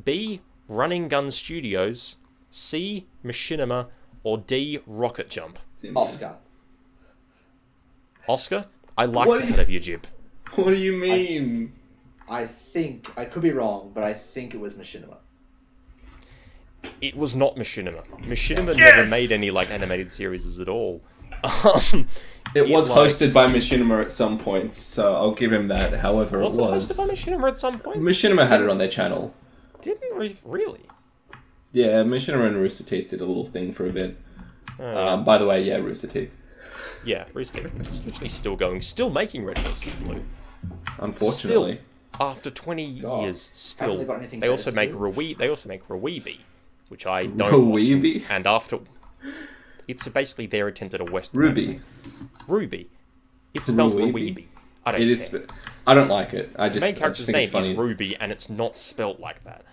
Speaker 1: B, Running Gun Studios, C, Machinima, or D, Rocket Jump?
Speaker 2: Dimmi.
Speaker 3: Oscar.
Speaker 1: Oscar, I like
Speaker 2: What
Speaker 1: the
Speaker 2: do you-
Speaker 1: head of your jib.
Speaker 2: What do you mean?
Speaker 3: I think, I could be wrong, but I think it was Machinima.
Speaker 1: It was not Machinima. Machinima
Speaker 2: Yes!
Speaker 1: never made any like animated series at all.
Speaker 2: It was
Speaker 1: like-
Speaker 2: hosted by Machinima at some point, so I'll give him that. However,
Speaker 1: Was
Speaker 2: it
Speaker 1: it
Speaker 2: was.
Speaker 1: hosted by Machinima at some point?
Speaker 2: Machinima had it on their channel.
Speaker 1: Didn't really?
Speaker 2: Yeah, Machinima and Rooster Teeth did a little thing for a bit.
Speaker 1: Oh,
Speaker 2: By the way, yeah, Rooster Teeth.
Speaker 1: yeah, Rooster Teeth is literally still going, still making Red vs. Blue.
Speaker 2: Unfortunately.
Speaker 1: After 20
Speaker 3: God.
Speaker 1: years, still.
Speaker 3: Haven't they got anything
Speaker 1: They
Speaker 3: better
Speaker 1: also
Speaker 3: to
Speaker 1: make
Speaker 3: do?
Speaker 1: They also make Raweeby, which I don't watch.
Speaker 2: Raweeby?
Speaker 1: And after, it's basically their attempt at a Western.
Speaker 2: Ruby.
Speaker 1: Ruby. It's spelled
Speaker 2: Raweeby?
Speaker 1: Raweeby. I don't
Speaker 2: It
Speaker 1: care.
Speaker 2: is. I don't like it. I
Speaker 1: The
Speaker 2: just,
Speaker 1: main
Speaker 2: I just
Speaker 1: character's
Speaker 2: think
Speaker 1: name
Speaker 2: it's funny.
Speaker 1: is Ruby, and it's not spelled like that.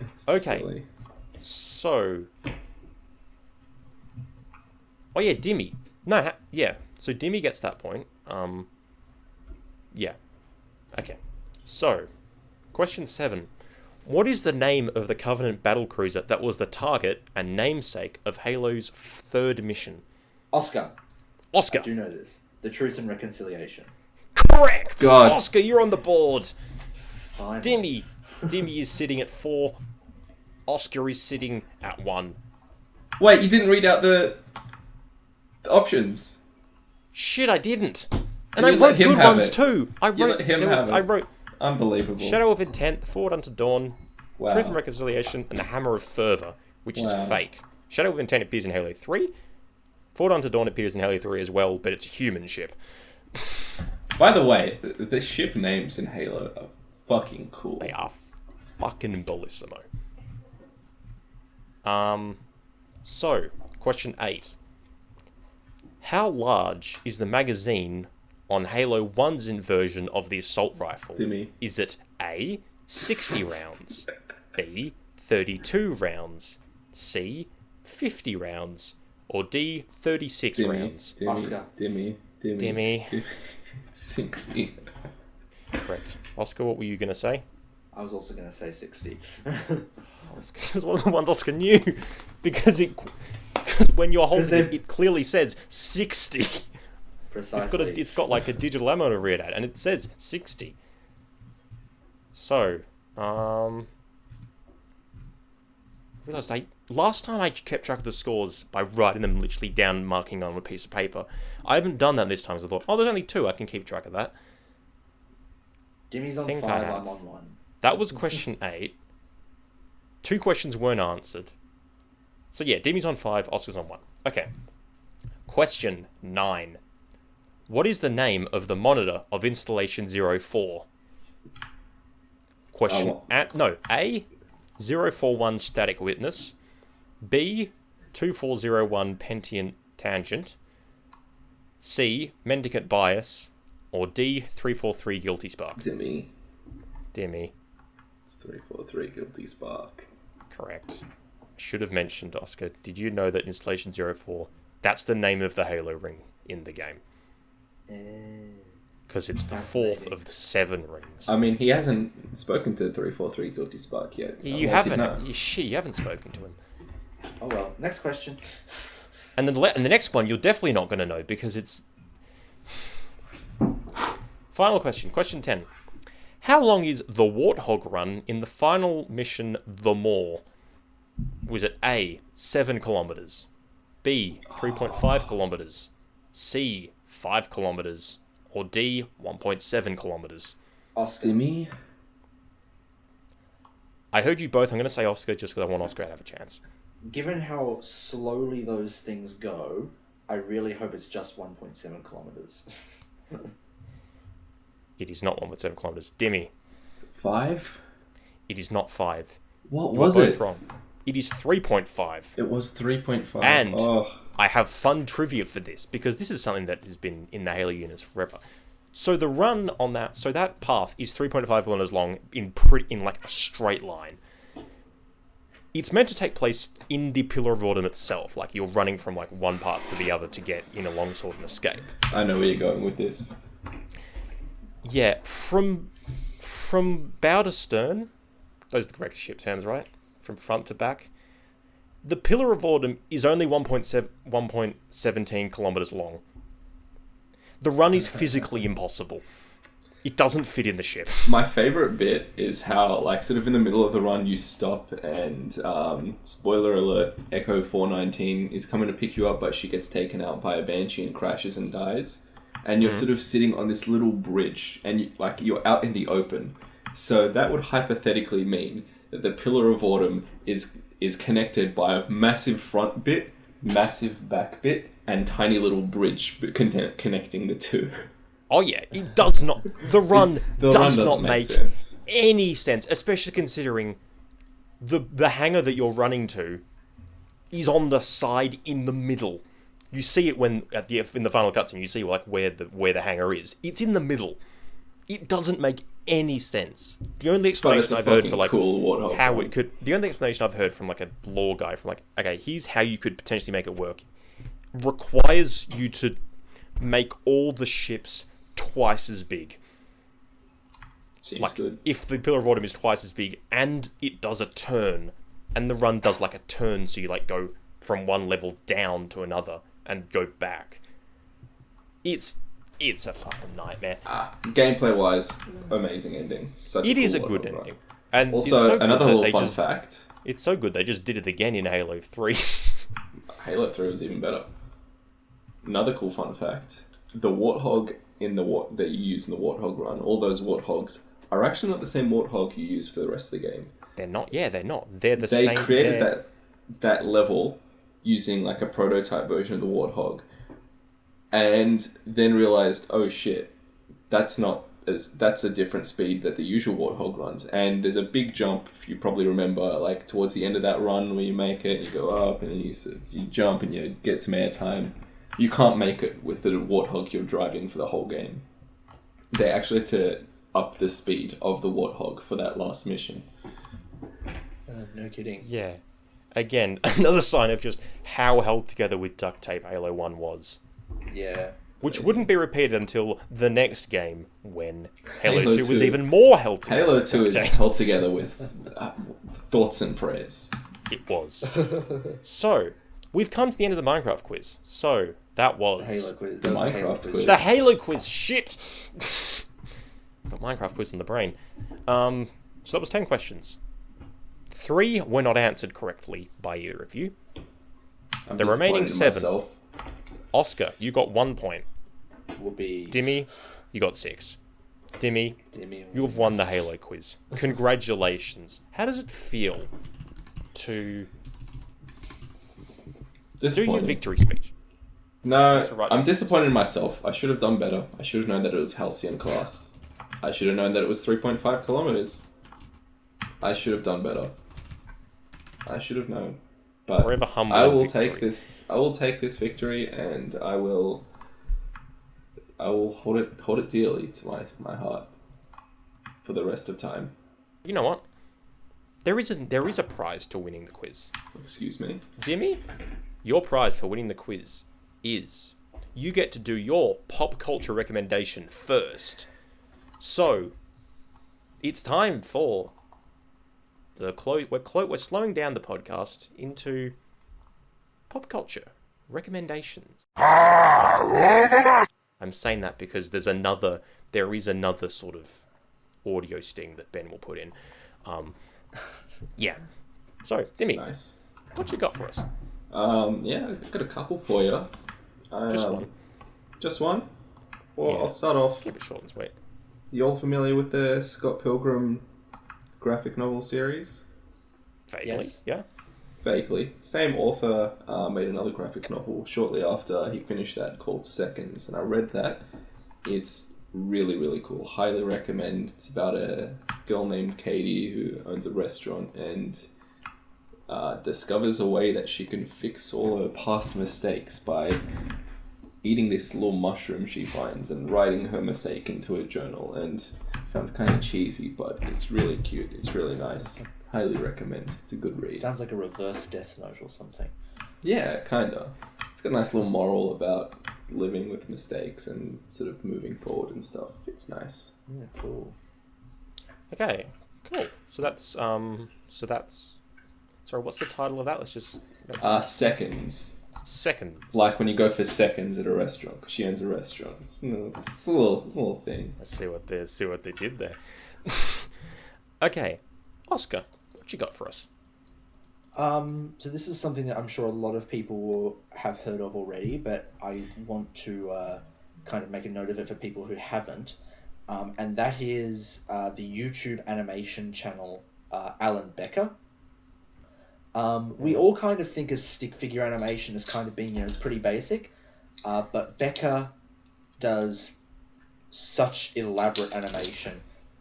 Speaker 2: It's
Speaker 1: Okay.
Speaker 2: silly.
Speaker 1: So... Oh yeah, Dimmi. No, yeah. So Dimmi gets that point. Yeah. Okay. So, question 7. What is the name of the Covenant battlecruiser that was the target and namesake of Halo's 3rd mission?
Speaker 3: Oscar.
Speaker 1: Oscar.
Speaker 3: I do know this. The Truth and Reconciliation.
Speaker 1: Correct!
Speaker 2: God.
Speaker 1: Oscar, you're on the board.
Speaker 3: Fine.
Speaker 1: Dimmi. Dimmi is sitting at 4. Oscar is sitting at 1.
Speaker 2: Wait, you didn't read out the options.
Speaker 1: Shit, I didn't. And
Speaker 2: You
Speaker 1: I
Speaker 2: let
Speaker 1: wrote
Speaker 2: him
Speaker 1: good
Speaker 2: have
Speaker 1: ones
Speaker 2: it.
Speaker 1: too. I
Speaker 2: You
Speaker 1: wrote
Speaker 2: let him
Speaker 1: there was
Speaker 2: have it.
Speaker 1: I wrote
Speaker 2: Unbelievable.
Speaker 1: Shadow of Intent, Forward Unto Dawn,
Speaker 2: Wow.
Speaker 1: Truth and Reconciliation, and the Hammer of Fervor, which
Speaker 2: Wow.
Speaker 1: is fake. Shadow of Intent appears in Halo 3. Forward Unto Dawn appears in Halo 3 as well, but it's a human ship.
Speaker 2: By the way, the ship names in Halo are fucking cool.
Speaker 1: They are fucking bellissimo. So, question 8. How large is the magazine on Halo 1's version of the assault rifle?
Speaker 2: Dimmi.
Speaker 1: Is it A, 60 rounds, B, 32 rounds, C, 50 rounds, or D, 36 rounds?
Speaker 3: Oscar.
Speaker 1: Dimmi.
Speaker 2: 60.
Speaker 1: Correct. Oscar, what were you going to say?
Speaker 3: I was also going to say 60.
Speaker 1: It was one of the ones Oscar knew, because when you're holding it, it clearly says 60.
Speaker 3: Precisely.
Speaker 1: It's got like a digital ammo to read at, and it says 60. So, I realised last time I kept track of the scores by writing them literally down, marking on a piece of paper. I haven't done that this time, so I thought, oh, there's only 2, I can keep track of that.
Speaker 3: Jimmy's on
Speaker 1: think
Speaker 3: 5,
Speaker 1: I have.
Speaker 3: I'm on 1.
Speaker 1: That was question 8. 2 questions weren't answered. So yeah, Dimmi's on 5, Oscar's on 1. Okay. Question 9. What is the name of the monitor of installation 04? Question A 041 static witness, B 2401 Pentium tangent, C mendicant bias, or D 343 guilty spark.
Speaker 2: Dimmi.
Speaker 1: It's
Speaker 2: 343 guilty spark.
Speaker 1: Correct. Should have mentioned, Oscar. Did you know that installation 04? That's the name of the Halo ring in the game. Because it's the 4th of the 7 rings.
Speaker 2: I mean, he hasn't spoken to 343 guilty spark yet.
Speaker 1: You haven't. You haven't spoken to him.
Speaker 3: Oh well. Next question.
Speaker 1: And the next one you're definitely not going to know because it's... Final question. Question 10. How long is the Warthog run in the final mission, The Maw? Was it A, 7 kilometers, B, 3.5 kilometers, C, 5 kilometers, or D, 1.7 kilometers?
Speaker 3: Oscar.
Speaker 2: Dimmi?
Speaker 1: I heard you both. I'm going to say Oscar just because I want Oscar to have a chance.
Speaker 3: Given how slowly those things go, I really hope it's just 1.7 kilometers.
Speaker 1: It is not 1.7 kilometers. Dimmi.
Speaker 2: 5?
Speaker 1: It is not 5.
Speaker 2: What
Speaker 1: You
Speaker 2: was
Speaker 1: are both
Speaker 2: it?
Speaker 1: wrong. It is 3.5.
Speaker 2: It was 3.5.
Speaker 1: And
Speaker 2: Oh.
Speaker 1: I have fun trivia for this because this is something that has been in the Halo units forever. So the run on that, so that path is 3.5 kilometers long in like a straight line. It's meant to take place in the Pillar of Autumn itself, like you're running from like one part to the other to get in a longsword and escape.
Speaker 2: I know where you're going with this.
Speaker 1: Yeah, from bow to stern, those are the correct ship terms, right? From front to back. The Pillar of Autumn is only 1.17 kilometers long. The run is physically impossible. It doesn't fit in the ship.
Speaker 2: My favorite bit is how, like, sort of in the middle of the run, you stop and, spoiler alert, Echo 419 is coming to pick you up, but she gets taken out by a Banshee and crashes and dies. And you're sort of sitting on this little bridge, and you're out in the open. So that would hypothetically mean that the Pillar of Autumn is connected by a massive front bit, massive back bit, and tiny little bridge connecting the two.
Speaker 1: Oh yeah, it does not. The run does
Speaker 2: run
Speaker 1: not make
Speaker 2: sense.
Speaker 1: any sense, especially considering the hangar that you're running to is on the side in the middle. You see it when in the final cutscene. You see like where the hangar is. It's in the middle. It doesn't make any sense. The only explanation I've heard for like
Speaker 2: cool
Speaker 1: how it could. The only explanation I've heard from like a lore guy from like, okay, here's how you could potentially make it work. Requires you to make all the ships twice as big.
Speaker 2: Seems
Speaker 1: Like
Speaker 2: good.
Speaker 1: if the Pillar of Autumn is twice as big and it does a turn, and the run does like a turn, so you like go from one level down to another and go back. It's a fucking nightmare.
Speaker 2: Gameplay wise, amazing ending.
Speaker 1: It is a good ending. And
Speaker 2: Also,
Speaker 1: it's so good
Speaker 2: another
Speaker 1: that
Speaker 2: little
Speaker 1: they
Speaker 2: fun
Speaker 1: just,
Speaker 2: fact.
Speaker 1: It's so good they just did it again in Halo 3.
Speaker 2: Halo 3 was even better. Another cool fun fact. The Warthog that you use in the Warthog run, all those Warthogs are actually not the same Warthog you use for the rest of the game.
Speaker 1: They're not. Yeah, they're not. They're the
Speaker 2: They
Speaker 1: same.
Speaker 2: created that level using like a prototype version of the Warthog, and then realized, oh shit, that's a different speed that the usual Warthog runs. And there's a big jump, if you probably remember, like towards the end of that run where you make it, you go up and then you jump and you get some air time. You can't make it with the Warthog you're driving for the whole game. They actually had to up the speed of the Warthog for that last mission.
Speaker 3: No kidding.
Speaker 1: Yeah. Again, another sign of just how held together with duct tape Halo 1 was.
Speaker 3: Yeah.
Speaker 1: Which wouldn't be repeated until the next game, when Halo 2 was
Speaker 2: 2.
Speaker 1: even more held together.
Speaker 2: Halo
Speaker 1: with
Speaker 2: 2
Speaker 1: duct
Speaker 2: is
Speaker 1: tape.
Speaker 2: held together with thoughts and prayers.
Speaker 1: It was. So, we've come to the end of the Minecraft quiz. So, that was...
Speaker 3: Halo quiz.
Speaker 2: The
Speaker 3: That was
Speaker 2: Minecraft
Speaker 3: Halo
Speaker 2: quiz.
Speaker 1: The Halo quiz, shit! Got Minecraft quiz in the brain. So that was 10 questions. 3 were not answered correctly by either of you.
Speaker 2: I'm
Speaker 1: The remaining
Speaker 2: disappointed in
Speaker 1: 7.
Speaker 2: myself.
Speaker 1: Oscar, you got 1 point.
Speaker 3: Whoopee.
Speaker 1: Dimmi, you got 6. Dimmi,
Speaker 3: Dimmi
Speaker 1: you have won the Halo quiz. Congratulations. How does it feel to do your
Speaker 2: Disappointed.
Speaker 1: victory speech?
Speaker 2: No,
Speaker 1: To write
Speaker 2: I'm
Speaker 1: down.
Speaker 2: disappointed in myself. I should have done better. I should have known that it was halcyon class. I should have known that it was 3.5 kilometers. I should have done better. I should have known. But
Speaker 1: Forever humble
Speaker 2: I
Speaker 1: in
Speaker 2: will
Speaker 1: victory.
Speaker 2: take this. I will take this victory, and I will hold it dearly to my heart for the rest of time.
Speaker 1: You know what? There is a prize to winning the quiz.
Speaker 2: Excuse me.
Speaker 1: Dimmi, your prize for winning the quiz is you get to do your pop culture recommendation first. So, it's time for we're slowing down the podcast into pop culture recommendations. I'm saying that because there is another sort of audio sting that Ben will put in. Yeah. So, Dimmi,
Speaker 2: Nice.
Speaker 1: what you got for us?
Speaker 2: Yeah, I've got a couple for you.
Speaker 1: Just one.
Speaker 2: Just one? Well,
Speaker 1: Yeah.
Speaker 2: I'll start off.
Speaker 1: Keep it short and sweet.
Speaker 2: You all familiar with the Scott Pilgrim graphic novel series?
Speaker 1: Vaguely,
Speaker 3: Yes.
Speaker 1: yeah.
Speaker 2: Vaguely. Same author made another graphic novel shortly after he finished that called Seconds, and I read that. It's really, really cool. Highly recommend. It's about a girl named Katie who owns a restaurant and discovers a way that she can fix all her past mistakes by eating this little mushroom she finds and writing her mistake into a journal. And it sounds kind of cheesy, but it's really cute. It's really nice. Highly recommend. It's a good read.
Speaker 3: Sounds like a reverse Death Note or something.
Speaker 2: Yeah, kinda. It's got a nice little moral about living with mistakes and sort of moving forward and stuff. It's nice.
Speaker 3: Yeah, cool.
Speaker 1: Okay, cool. So that's sorry, what's the title of that? Let's just
Speaker 2: Seconds.
Speaker 1: Seconds.
Speaker 2: Like when you go for seconds at a restaurant, 'cause she owns a restaurant. It's a little thing.
Speaker 1: Let's see what they did there. Okay, Oscar, what you got for us?
Speaker 3: So this is something that I'm sure a lot of people will have heard of already, but I want to kind of make a note of it for people who haven't. And that is the YouTube animation channel Alan Becker. We all kind of think of stick figure animation as kind of being, pretty basic, but Becker does such elaborate animation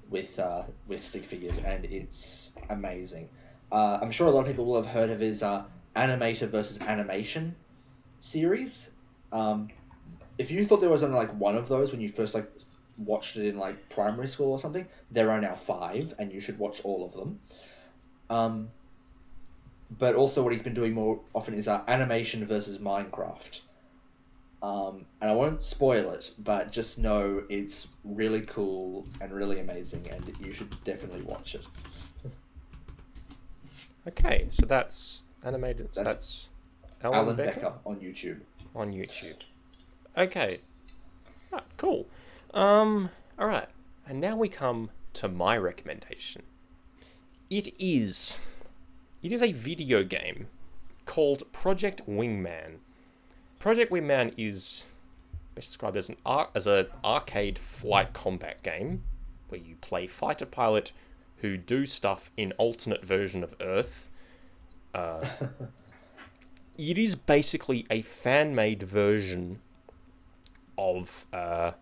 Speaker 3: with stick figures, and it's amazing. I'm sure a lot of people will have heard of his Animator versus Animation series. If you thought there was only one of those when you first watched it in primary school or something, there are now 5, and you should watch all of them. But also what he's been doing more often is animation versus Minecraft. And I won't spoil it, but just know it's really cool and really amazing, and you should definitely watch it.
Speaker 1: Okay, so that's animated. That's
Speaker 3: Alan Becker on YouTube.
Speaker 1: On YouTube. Okay. Ah, cool. All right. And now we come to my recommendation. It is a video game called Project Wingman. Project Wingman is best described as an arcade flight combat game where you play fighter pilot who do stuff in alternate version of Earth. It is basically a fan-made version of a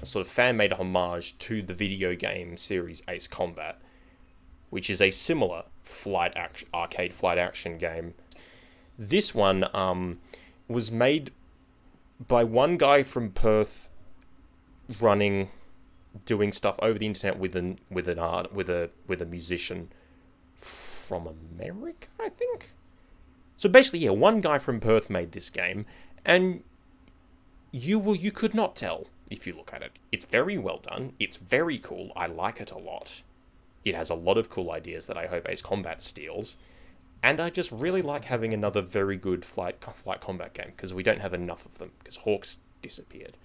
Speaker 1: sort of fan-made homage to the video game series Ace Combat, which is a similar arcade flight action game. This one was made by one guy from Perth doing stuff over the internet with a musician from America, I think. So basically, yeah, one guy from Perth made this game, and you could not tell if you look at it. It's very well done. It's very cool. I like it a lot. It has a lot of cool ideas that I hope Ace Combat steals. And I just really like having another very good flight combat game, because we don't have enough of them, because Hawks disappeared.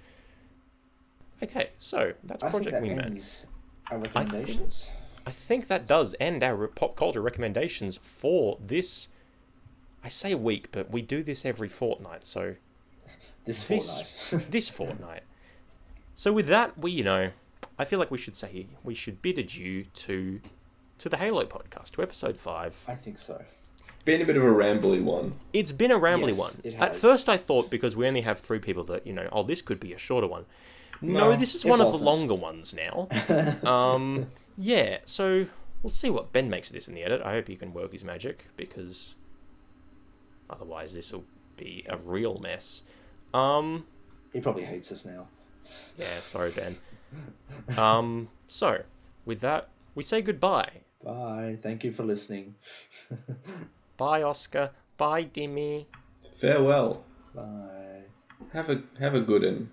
Speaker 1: Okay, so that's
Speaker 3: I think
Speaker 1: Project
Speaker 3: that
Speaker 1: Wingman.
Speaker 3: ends our recommendations.
Speaker 1: I think that does end our pop culture recommendations for this. I say week, but we do this every fortnight, so
Speaker 3: This fortnight.
Speaker 1: this fortnight. So with that, I feel like we should bid adieu to the Halo podcast, to episode 5.
Speaker 3: I think so.
Speaker 2: Been a bit of a rambly one.
Speaker 1: It's been a rambly
Speaker 3: Yes,
Speaker 1: one.
Speaker 3: it
Speaker 1: At
Speaker 3: has.
Speaker 1: first I thought, because we only have 3 people, that, this could be a shorter one. No,
Speaker 2: No,
Speaker 1: this is
Speaker 3: it
Speaker 1: one of the
Speaker 3: wasn't.
Speaker 1: longer ones now. Yeah, so we'll see what Ben makes of this in the edit. I hope he can work his magic, because otherwise this will be a real mess.
Speaker 3: He probably hates us now.
Speaker 1: Yeah, sorry, Ben. So, with that, we say goodbye.
Speaker 3: Bye. Thank you for listening.
Speaker 1: Bye, Oscar. Bye, Dimmi.
Speaker 2: Farewell.
Speaker 3: Bye.
Speaker 2: Have a good one.